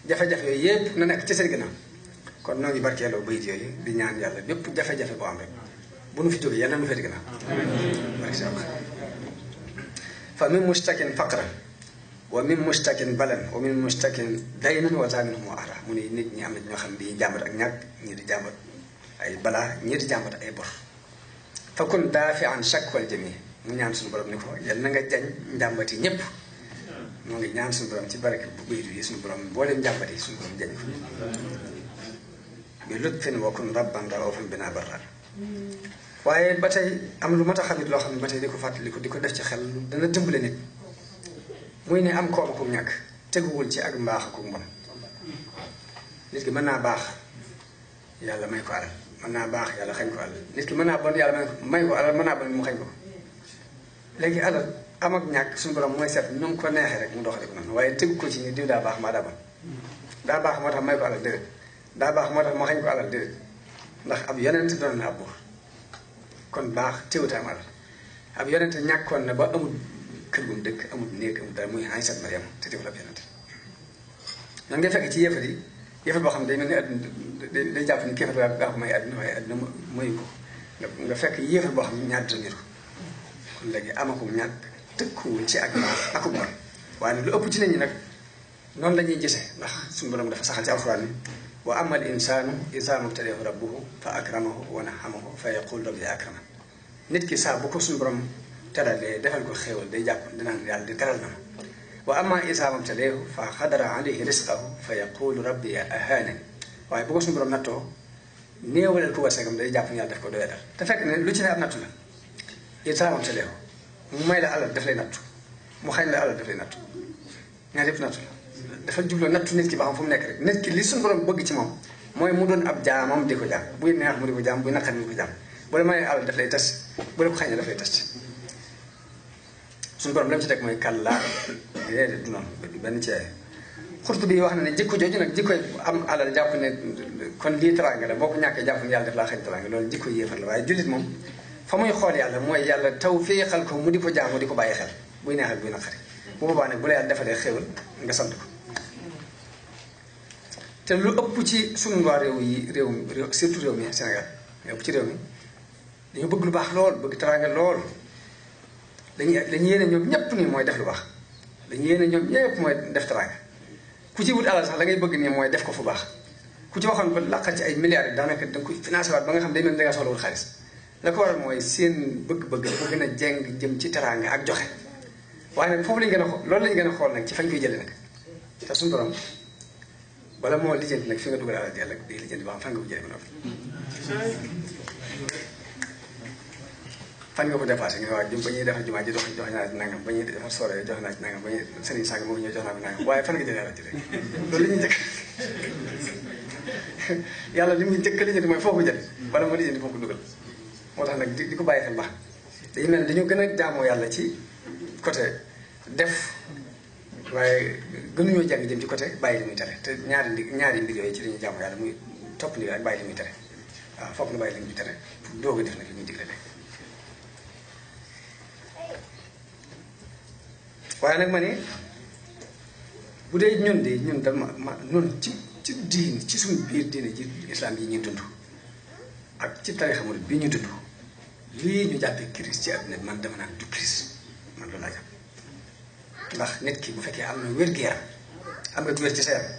jafe-jafe yooyu yëpp na nekk ci seen gannaaw kon noo ngi barkeeloo bayit yooyu di ñaan yàlla bépp jafe-jafe boo am rek bu nu fi jógee yàlla nu fee di gannaaw barke fa min mustakin faqran wa min mustakin balan wa min mustakin daynan wa zaminhum ara mu ne nit ñi am na ñoo xam ne dañuy jàmbat ak ñàkk ñii di jàmbat ay balaa ñii di jàmbat ay bor fakun daafi an shakwal jami mu ñaan suñu borom ni ko yal na nga jañ njàmbat yi ñëpp moo ngi ñaan suñu borom ci barke bu baydu yi suñu borom boo leen njàmbat yi suñu borom jañ ko bi lutfin wa kun rabban raufan bina barrar waaye ba tey am lu mat a xamit loo xam ne ba tey di ko fàttali ko di ko def ci xel dana dimbale nit muy ne am koom ak ñàkk teguwul ci ak mbaax ak mbon nit ki mën naa baax yàlla may ko alal mën naa baax yàlla xañ ko alal nit ki mën naa bon yàlla may ko alal mën naa bon mu xañ ko léegi alal am ak ñàkk suñu borom mooy seet nu mu ko neexee rek mu doxale ko noonu waaye tegu ko ci ni diw daa baax maa daa bon daa baax moo tax may ko alal déedéet daa baax moo tax ma xañ ko alal déedéet ndax ab yonent doon na ab buur kon baax teewut am alal ab yonent ñàkkoon na ba amul kër gu mu dëkk amul néeg amul dara muy Aysa Maryam te teewul ab yonent nan ngay fekk ci yëfat yi yëfat boo xam ne day mel ni àdduna day jàpp ni kéefat daa ko may àdduna waaye àdduna mayu ko nga fekk yëfat boo xam ne ñaar dërëm kon léegi amakum ñàkk tëkkuwul ci ak baax akub bon waaye nag lu ëpp ci nit ñi nag noonu la ñuy gisee ndax suñu borom dafa saxal ci alxuraan ni wa amma al insaanu izaa mabtalahu rabbuhu fa akramahu wa na'amahu fa yaqulu rabbi akraman nit ki saa bu ko suñu borom teralee defal ko xéewal day jàpp dinaan yàlla di teral na ma wa amma izaa mabtalahu fa qadara alayhi rizqahu fa yaqulu rabbi ahaana waaye bu ko suñu borom nattoo néewalal ko wërsëgam day jàpp yàlla def ko doyadal te fekk ne lu ci ne ab nattu la izaa mabtalahu mu may la alal daf lay nattu mu xañ la alal daf lay nattu ñaar yëpp nattu la dafa jubloo nattu nit ki ba xam fu mu nekk rek nit ki li suñu borom bëgg ci moom mooy mu doon ab jaamam di ko jaam buy neex mu di ko jaam buy naqari mu di ko jaam bu la mayee alal daf lay test bu la ko xañee daf lay test suñu borom lam ci teg mooy kàllaa déedéet du noonu benn ci xurtu bi wax na ne jikko jooju nag jikkoy am alal jàpp ne kon lii teraanga la boo ko ñàkkee jàpp ne yàlla daf laa xañ teraanga loolu jikko yéefar la waaye jullit moom fa muy xool yàlla mooy yàlla taw féexal ko mu di ko jaam mu di ko bàyyi xel buy neex ak buy naqari bu boobaa nag bu la yàlla defalee xéwal nga sant ko te lu ëpp ci sunu waa réew yi réew surtout réew mi Sénégal lu ëpp ci réew mi dañu bëgg lu baax lool bëgg teraanga lool lañu yéene ñoom ñépp nii mooy def lu baax lañu yéene ñoom ñépp mooy def teraanga ku ci wut alal sax la ngay bëgg nii mooy def ko fu baax ku ci waxoon ba laqal ci ay milliards yi daanaka da nga koy financé waat ba nga xam day mel da nga soxla wut xaalis la ko waral mooy seen bëgg-bëgg bu gën a jeng jëm ci teraanga ak joxe waaye nag foofu lañu gën a xool loolu lañu gën a xool nag ci fañ koy jëlee nag te suñu borom bala moo lijjanti nag fi nga dugal alal yàlla day lijjanti ba xam fan nga ko jëlee ba noppi fan nga ko dépassé nga waa jëm ba ñuy defar jumaa ji jox naa ci nangam ba ñuy defar soore jox naa ci nangam ba ñuy sëriñ sàng moo ñëw jox naa ko nangam waaye fan nga jëlee alal ji rek loolu li ñuy njëkk yàlla li muy njëkk lijjanti mooy foo ko jëlee bala moo lijjanti foo ko dugal moo tax nag di ko bàyyi xel baax dañu mel dañu gën a jaamoo yàlla ci côté def waaye gënuñoo jàng jëm ci côté bàyyi li muy tere te ñaari mbir yooyu ci li ñuy jaamoo yàlla muy topp ndigal ak bàyyi li muy tere waaw foog nga bàyyi li muy tere pour doog a def nag li muy digle léegi waaye nag ma ne bu dee ñun de ñun dama ñun ci diin ci suñu biir diine ji islam yi ñuy dund ak ci tarixa murid bi ñu dund lii ñu jàppee crise ci àdduna man dama naan du crise man loolu laa jàpp ndax nit ki bu fekkee am na wér-gu-yaram am nga wér ci sa yaram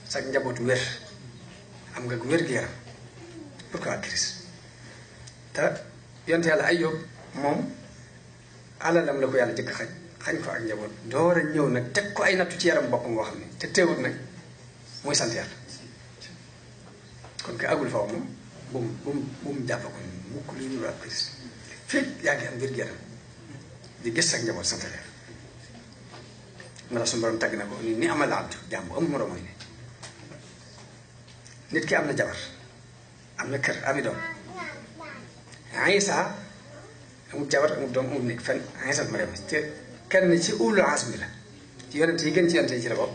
sa njabootu wér am nga wér-gu-yaram pourquoi crise te yonte yàlla Ayyub moom alalam la ko yàlla jëkk xañ ko ak njaboot door a ñëw nag teg ko ay nattu ci yaram boppam ngoo xam ne te teewut nag muy sant yàlla kon ka agul faw moom bu mu jàpp ko mukk luy nuru ak crise fekk yaa ngi am wér-gu-yaram di gis ak njaboot sant yàlla ma tax suñu borom tagg na ko ni amal abdu jàmm bu amul moroom mooy ne nit ki am na jabar am na kër ami doom Isa amul jabar amul doom amul nekk fenn Isa Maryam te kenn ci ulul azmi la ci yonent yi gën ci yonent yi ci la bopp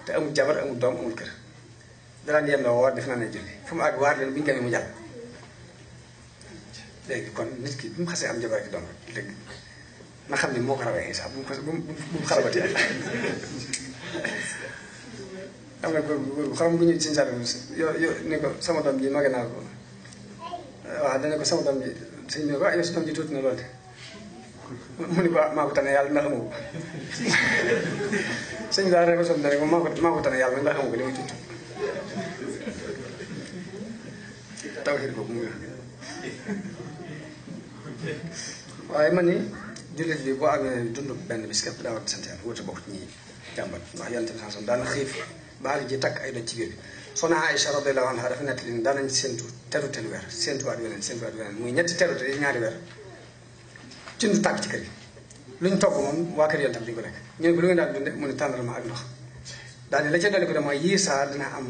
te amul jabar amul doom amul kër danaan yem la woor def naa ne julli fu mu àgg waar leen bu ñu gamee mu jàll léegi kon nit ki bu mu xasee am jabar ak doom léegi na xam ne moo ko rawee Isa bu mu xarabati yàlla am na góor xam bu ñu siñ sàll yo ni ko sama doom ji mage naa ko waaw dana ko sama doom ji sëñ bi ko ay sa doom ji tuuti na lool de mu ni ko maa ko tane yàlla ndax amu ko sëñ bi daal rek sonn rek maa ko tane yàlla ndax amu ko li muy tudd tawxiid boobu muy wax waaye man ni jullit bi boo amee dund benn bis képp daa war di sant yàlla wut a bokk ci ñi jàmbat ndax yonent bi sallallahu alayhi wasallam daana xiif baal ji takk ay doj ci biir bi soxna Aïcha radiyallahu anha dafa nekk li daanañ séntu terutelu weer séntuwaat weneen muy ñetti terute yi ñaari weer ci ndu tàkk ci kër yi luñ togg moom waa kër yonent bi duñ ko lekk ñu ne ko lu ngeen daan dunde mu ne tàndarma ak ndox daal la ca dolli ko de mooy yii saa dina am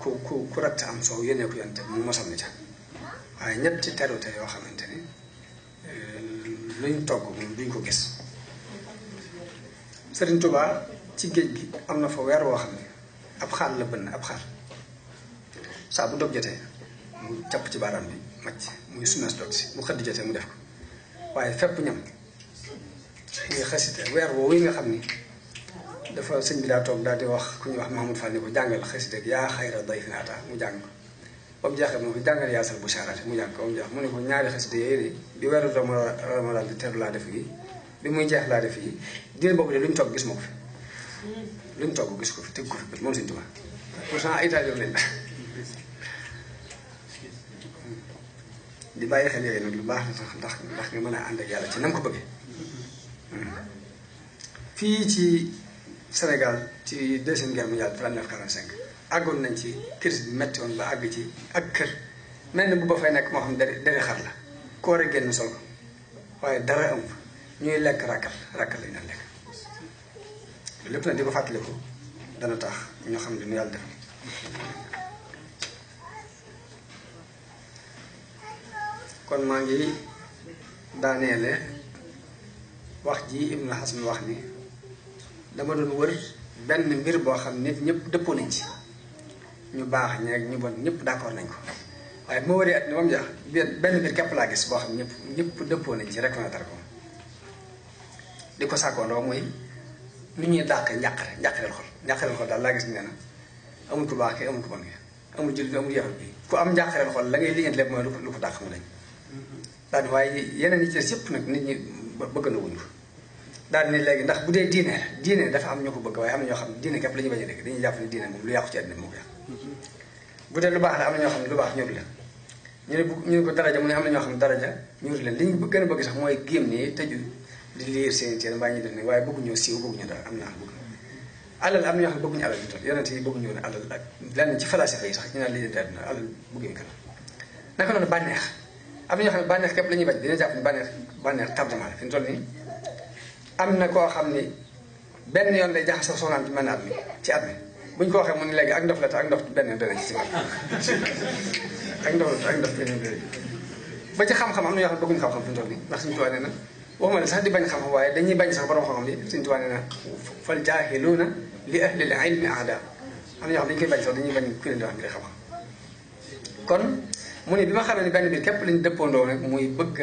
ku ratt am soow yónnee ko yonent mu mosam ni ca waaye ñetti terute yoo xamante ni luñ togg moom duñ ko gis Sëriñ Tuubaa ci géej gi am na fa weer woo xam ne ab xaal la bënn ab xaal saa bu dog jotee mu jàpp ci baaraam bi macc muy sunnas dog si bu xëdd jotee mu def ko waaye fépp ñam muy xasida weer woowu yi nga xam ni dafa sëñ bi daa toog daal di wax ku ñuy wax Mahmoud Fall ni ko jàngal xasida yaa xayra dayfin ataa mu jàng ko ba mu jeexee mu ko jàngal yaasal bu saaraate mu jàng ko ba mu jeex mu ne ko ñaari xasida yooyu de bi weeru Ramadan di teru laa def yi bi muy jeex laa def yi diir boobu de luñ togg gis ma ko fi luñ togg gis ko fi tëgg ko fi moom Sëñ Tuubaa pourtant ay taalibe lañ di bàyyi xel yooyu nag lu baax la ndax nga mën a ànd ak yàlla ci nam ko bëggee fii ci Sénégal ci deuxième guerre mondiale 39-45 àggoon nañ ci crise bi metti woon ba àgg ci ak kër mel ni bu ba fay nekk moo xam dere xar la koor a génn sol ko waaye dara am ñuy lekk rakkal lañ daan lekk lépp nag di ko fàttaliku dana tax ñoo xam ne nu yàlla def kon maa ngi daaneele wax ji Ibnu Hazm wax ni dama doon wër benn mbir boo xam nit ñëpp dëppoo nañ ci ñu baax ñeeg ñu bon ñëpp d'accord nañ ko waaye bu ma wëree at ni moom jax benn mbir képp laa gis boo xam ñëpp dëppoo nañ ci reconnaître ko di ko sàkkoondoo mooy nu ñuy dàq njàqareel xol daal laa gis nee na amul ku baax ki amul ku bon ki amul jullit bi amul yaxut bi ku am njàqareel xol la ngay liggéeyante lépp mooy lu ko dàq mu lañ daal waaye yeneen yi ci des yëpp nag nit ñi bëgg na wuñ ko daal ni léegi ndax bu dee diine dafa am ñoo ko bëgg waaye am na ñoo xam ne diine képp la ñuy bañ a dégg dañuy jàpp ne diine moom lu yàqu ci àddina moo ko yàq bu dee lu baax la am na ñoo xam ne lu baax ñor leen ñu ne ko daraja mu ne am na ñoo xam ne daraja ñor leen li ñu gën a bëgg sax mooy géem nii tëju di liir seen téere mbaa ñu def ne waaye bëgguñoo siiw bëgguñu dara am na bëgg alal am na ñoo xam ne bëgguñu alal ñu toll yonent yi bëgguñu woon alal ak lenn ci falasifa yi sax ñu naan li leen àddina alal bëgguñu kan naka noonu bànneex am na ñoo xam ne bànneex képp la ñuy bañ dina jàpp ni bànneex tardement la fi ñu toll nii am na koo xam ni benn yoon lay jaxasoo soxnaam ci mën at mi buñ ko waxee mu ne léegi ak ndof la te ak ndof benn dana ci ak ndof la te ak ndof benn dana ba ci xam-xam am na ñoo xam ne bëgguñu xam-xam fi ñu toll nii ndax Sëñ Tuubaa nee na waxuma ne sax di bañ xam-xam waaye dañuy bañ sax borom xam-xam yi Sëñ Tuubaa nee na fal jaahiluuna li ahlil ilmi a'daa am na ñoo xam dañu koy bañ sax dañuy bañ ku leen di wax ngir xam-xam kon mu ne bi ma xamee ne benn biir képp lañu dëppandoo nag muy bëgg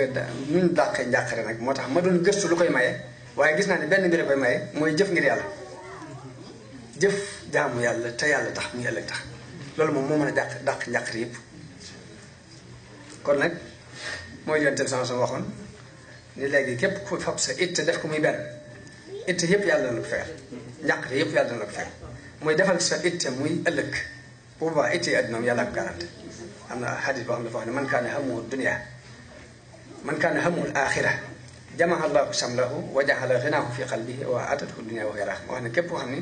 nuñ dàqee njàqare nag moo tax ma doon gëstu lu koy maye waaye gis naa ne benn mbir koy maye mooy jëf ngir yàlla jëf jaamu yàlla te yàlla tax muy ëllëg tax loolu moom moo mën a dàq njàqare yëpp kon nag mooy Yonent bi sama waxoon ni léegi képp ku fab sa itte def ko muy benn itte yëpp yàlla dana la ko fegal njàqare yëpp yàlla dana la ko fegal mooy defal sa itte muy ëllëg bu boobaa itte yi àddina yàlla ko garanti am na xadis boo xam ne dafa wax ne man kaana hammuhu dunya man kaana hammuhu al-aaxira jama'a Allahu shamlahu wa ja'ala ghinaahu fi qalbihi wa aatathu dunya wa hiya raaxima wax ne képp koo xam ne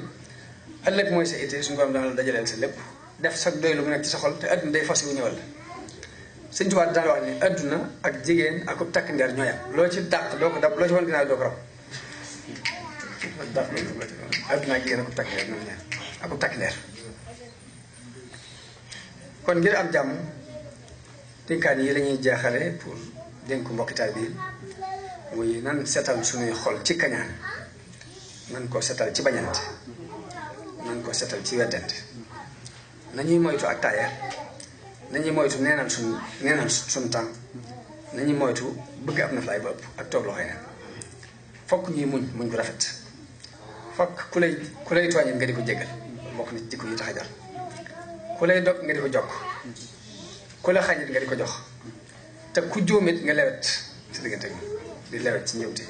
ëllëg mooy sa itte suñu borom dana la dajaleel sa lépp def sa doylu mu nekk ci sa xol te adduna day fas yu ñëwal la Sëñ Tuubaa daan wax ne adduna ak jigéen ak takk ndeer ñooyam loo ci dàq doo ko dab loo ci wan ginnaaw doo ko raw adduna ak jigéen ak takk ndeer ñooy ak takk ndeer kon ngir am jàmm dénkaan yi lañuy jeexale pour dénk mbokkitaay bi muy nan setal suñuy xol ci kañaan nan ko setal ci bañante nan ko setal ci weddante nañuy moytu ak taaya nañuy moytu neenal suñ temps nañuy moytu bëgg am na flaay ba ëpp ak toog loxoy neen fokk ñuy muñ bu rafet fokk ku lay tooñit nga di ko jégal bokk na ci jikko yi tax a jar ku lay dog nga di ko jokk ku la xañit nga di ko jox te ku jóomit nga lewet sa diggante di lewet ci ñëwte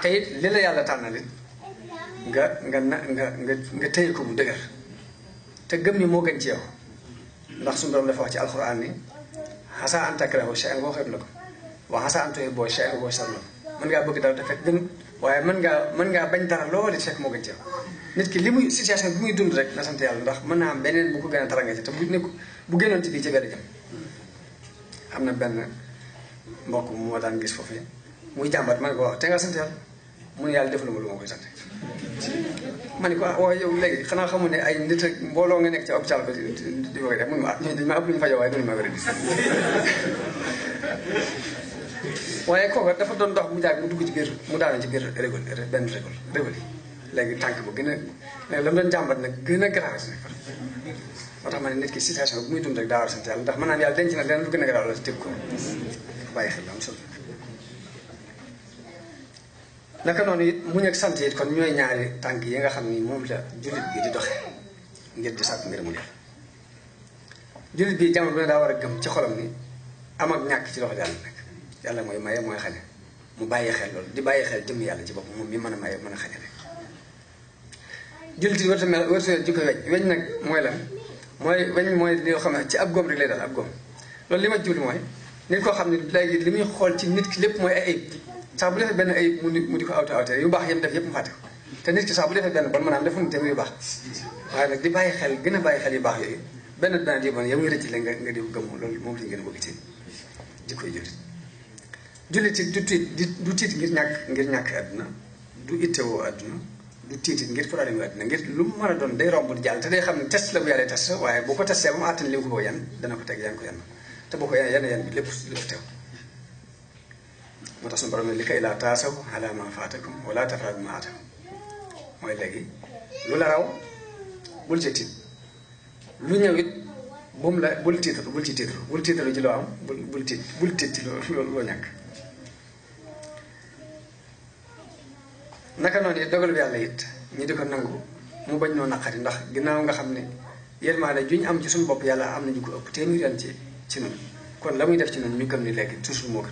te it li la yàlla tànnal it nga téye ko bu dëgër te gëm ni moo gën ci yow ndax suñu borom dafa wax ci alxuraan ni xasaa an takrahu shay'an wa khayrun lakum wa xasaa an tuhibbu shay'an wa huwa sharrun lakum mën ngaa bëgg dara te fekk gën waaye mën ngaa bañ dara loolu it fekk moo gën ci yow nit ki li muy situation bi muy dund rek na sant yàlla ndax mën naa am beneen bu ko gën a tara nga ci te bu génnoon ci bii ci benn jëm am na benn mbokk moo daan gis foofu muy jàmbat ma ne ko waaw te nga sant yàlla mu ne yàlla defaluma lu ma koy sant ma ne ko waaye yow léegi xanaa xamul ne ay nit ak mbooloo nga nekk ci hôpital ba di ko def mu ne ma ñooñu dañ ma ëpp lu ñu fajoo waaye duñu ma wér waaye kooka dafa doon dox mu jaag mu dugg ci biir mu daanu ci biir benn régol yi léegi tànk ba gën a léegi la mu doon jàmbat nag gën a garaaw si nag moo tax ma ne nit ki situation bu muy dund rek daa war a sant yàlla ndax mën naan yàlla denc na leneen lu gën a garaaw la teg ko bàyyi xel am solo naka noonu it muñ ak sant it kon ñooy ñaari tànk yi nga xam ni moom la jullit bi di doxe ngir di sàkk ngir mu def jullit bi jamono bi ne daa war a gëm ci xolam ni am ak ñàkk ci loxo yàlla nekk yàlla mooy maye mooy xañe mu bàyyi xel loolu di bàyyi xel jëm yàlla ci bopp moom mi mën a maye mën a xañale jullit yi warta jikko weñ nag mooy lan weñ mooy li xam ne ci ab góom rek lay dal ab góom loolu li ma jubli mooy nit koo xam ne léegi li muy xool ci nit ki lépp mooy ay ayib sax bu defee benn ayib mu di ko awte yu baax yam def yëpp mu fàtte ko te nit ki sax bu defee benn bon maanaam defu tamit yu baax waaye nag di bàyyi xel gën a bàyyi xel yu baax yooyu benn dana di bon yow ngi rëcc la nga di ko gëm loolu moom lañu gën a bëgg ci jikkoy jullit it du tiit ngir ñàkk àdduna du ittewoo àdduna du tiitit ngir problème yu àdduna ngir lu mu mën a doon day romb di jàll te day xam ne test la bu yàlla test waaye boo ko testé ba mu àttan li ko yan dana ko teg yan ko yan te boo ko yan bi lépp teew moo tax suñu borom ne li kay laa taasaw ala ma faatakum wala tafrahu ma atakum mooy léegi lu la raw bul ci tiit lu ñëw it bul ci tiitaru ci loo am bul tiit ci loo ñàkk naka noonu it dogalu yàlla it ñu di ko nangu mu bañ noo naqari ndax ginnaaw nga xam ne yërmaande juñ am ci suñu bopp yàlla am na ñu ko ëpp téeméer yoon ci noonu kon la muy def ci noonu ñu gëm ni léegi toujours moo gën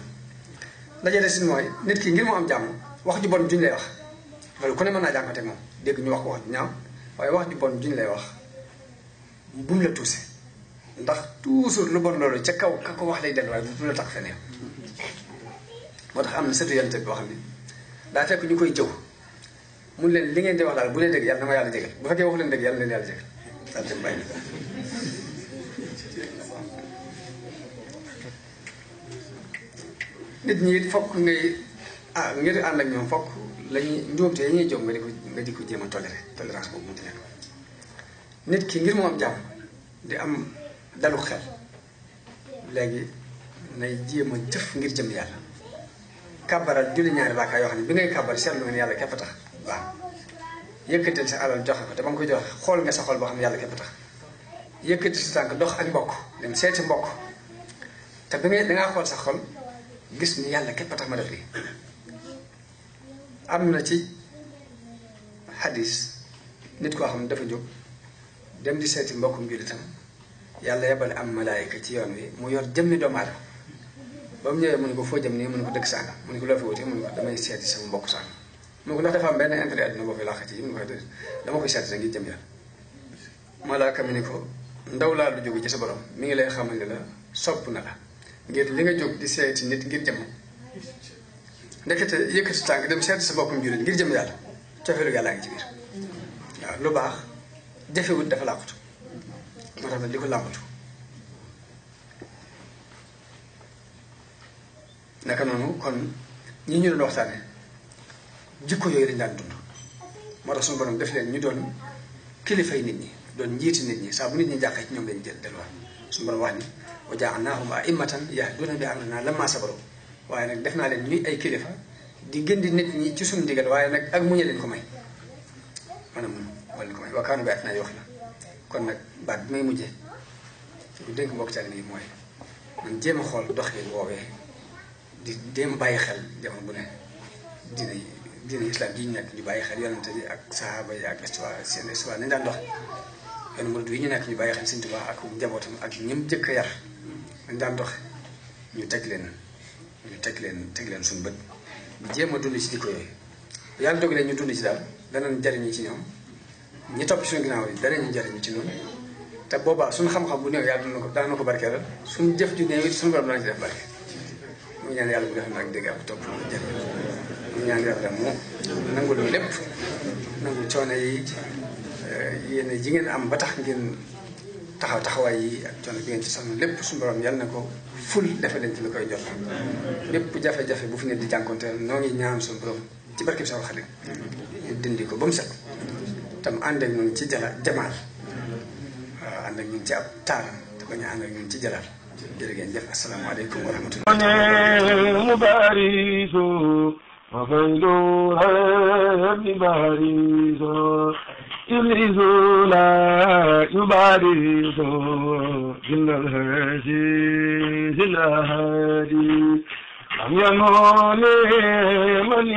dajale si mooy nit ki ngir mu am jàmm wax ju bon juñ lay wax loolu ku ne mën naa jànkate moom dégg ñu wax ko wax ju ñaaw waaye wax ju bon juñ lay wax bum la tuuse ndax toujours lu bon loolu ca kaw ka ko wax lay dellu waaye du la tax feneen moo tax am na sëtu yonte bi boo xam ne daa fekk ñu koy jëw mun leen li ngeen di wax daal bu leen dégg yàlla na ma yàlla jégal bu fekkee wax leen dégg yàlla leen yàlla jégal daal dem bàyyi nit ñi fokk ngay ngir ànd ak ñoom fokk lañuy njuumte yi ñuy jóg nga di ko jéem a tolérance boobu mënti nekk nit ki ngir mu am jàmm di am dalu xel léegi nay jéem a jëf ngir jëm yàlla kàbbaral julli ñaari rakaa yoo xam ne bi ngay kàbbar seetlu nga ne yàlla képp tax waaw yëkkatil sa alal joxe ko te ba nga koy joxe xool nga sa xol boo xam ne yàlla képp tax yëkkatil sa tànk dox ak mbokk dem seeti mbokk te bi ngay dangaa xool sa xol gis ni yàlla képp tax ma def lii am na ci xadis nit koo xam ne dafa jóg dem di seeti mbokkum jullitam yàlla yebal am malaayika ci yoon wi mu yor jëmmi doomu aadama ba mu ñëwee mu ne ko foo jëm nii mu ne ko dëkk sànga mu ne ko loo fi wuti mu ne ko damay seeti sama mbokk sànga mu ne ko ndax dafa am benn intérêt àdduna boo fi làqati yi mu ne ko dama koy seeti rek ngir jëm yàlla malaaka mi ni ko ndaw laa lu jóge ci sa borom mi ngi lay xamal ne la sopp na la ngir li nga jóg di seeti nit ngir jëm ndekete yëkkati tànk dem seeti sa mbokkum jullit ngir jëm yàlla cofeelu yàllaa ngi ci biir waaw lu baax jafewut dafa làqutu moo tax nag di ko làmbatu naka noonu kon ñi ñu doon waxtaane jikko yooyu dañ daan dund moo tax suñu borom def leen ñu doon kilifay nit ñi doon njiiti nit ñi saa bu nit ñi jàqee ci ñoom lañ jël delluwaat suñu borom wax ni wa ja'alnaahum a'immatan yahduuna bi amrinaa lammaa sabaru waaye nag def naa leen ñuy ay kilifa di gëndi nit ñi ci suñu digal waaye nag ak muñe leen ko may maanaam mun wala leen ko may wa kaanu bi ayatinaa yuuqinuun kon nag baat bi may mujjee bu dénk mbokk taalibe yi mooy man jéem a xool doxin woowee di jéem a bàyyi xel jamono bu ne diine islam ji ñu nekk ñu bàyyi xel yonente bi ak sahaaba yi ak seen histoire nañ daan dox yoon murid yi ñu nekk ñu bàyyi xel Sëñ Tuubaa ak njabootam ak ñim jëkk a yar nañ daan dox ñu teg leen suñu bët di jéem a dund ci jikko yooyu yàlla dogalee ñu dund ci daal danañ jariñu ci ñoom ñi topp suñu ginnaaw yi danañu jariñu ci noonu te boobaa suñu xam-xam bu néew yàlla dana ko barkeelal suñu jëf ju néew it suñu borom dana ci def barke mu ñaan yàlla bu def nag dégg ak topp jariñ mu ñaan yàlla mu nangul ñu lépp nangul coono yi yéen ji ngeen am ba tax ngeen taxawaay yi ak coono bi ngeen ci sonn lépp suñu borom yàlla na ko ful defe leen ci lu koy jot lépp jafe-jafe bu fi ne di jànkonteel noo ngi ñaan suñu borom ci barke bi sa xarit ñu dindi ko ba mu set tam ànd ak ñun ci jamaal waaw ànd ak ñun ci ab taaram te ko ñu ànd ak ñun ci jalaal jërë ngeen jëf asalaamaaleykum wa rahmatullah mubarisu wa fayluha bibarisu iblisu la yubarisu innal hadi zilahadi am yanone man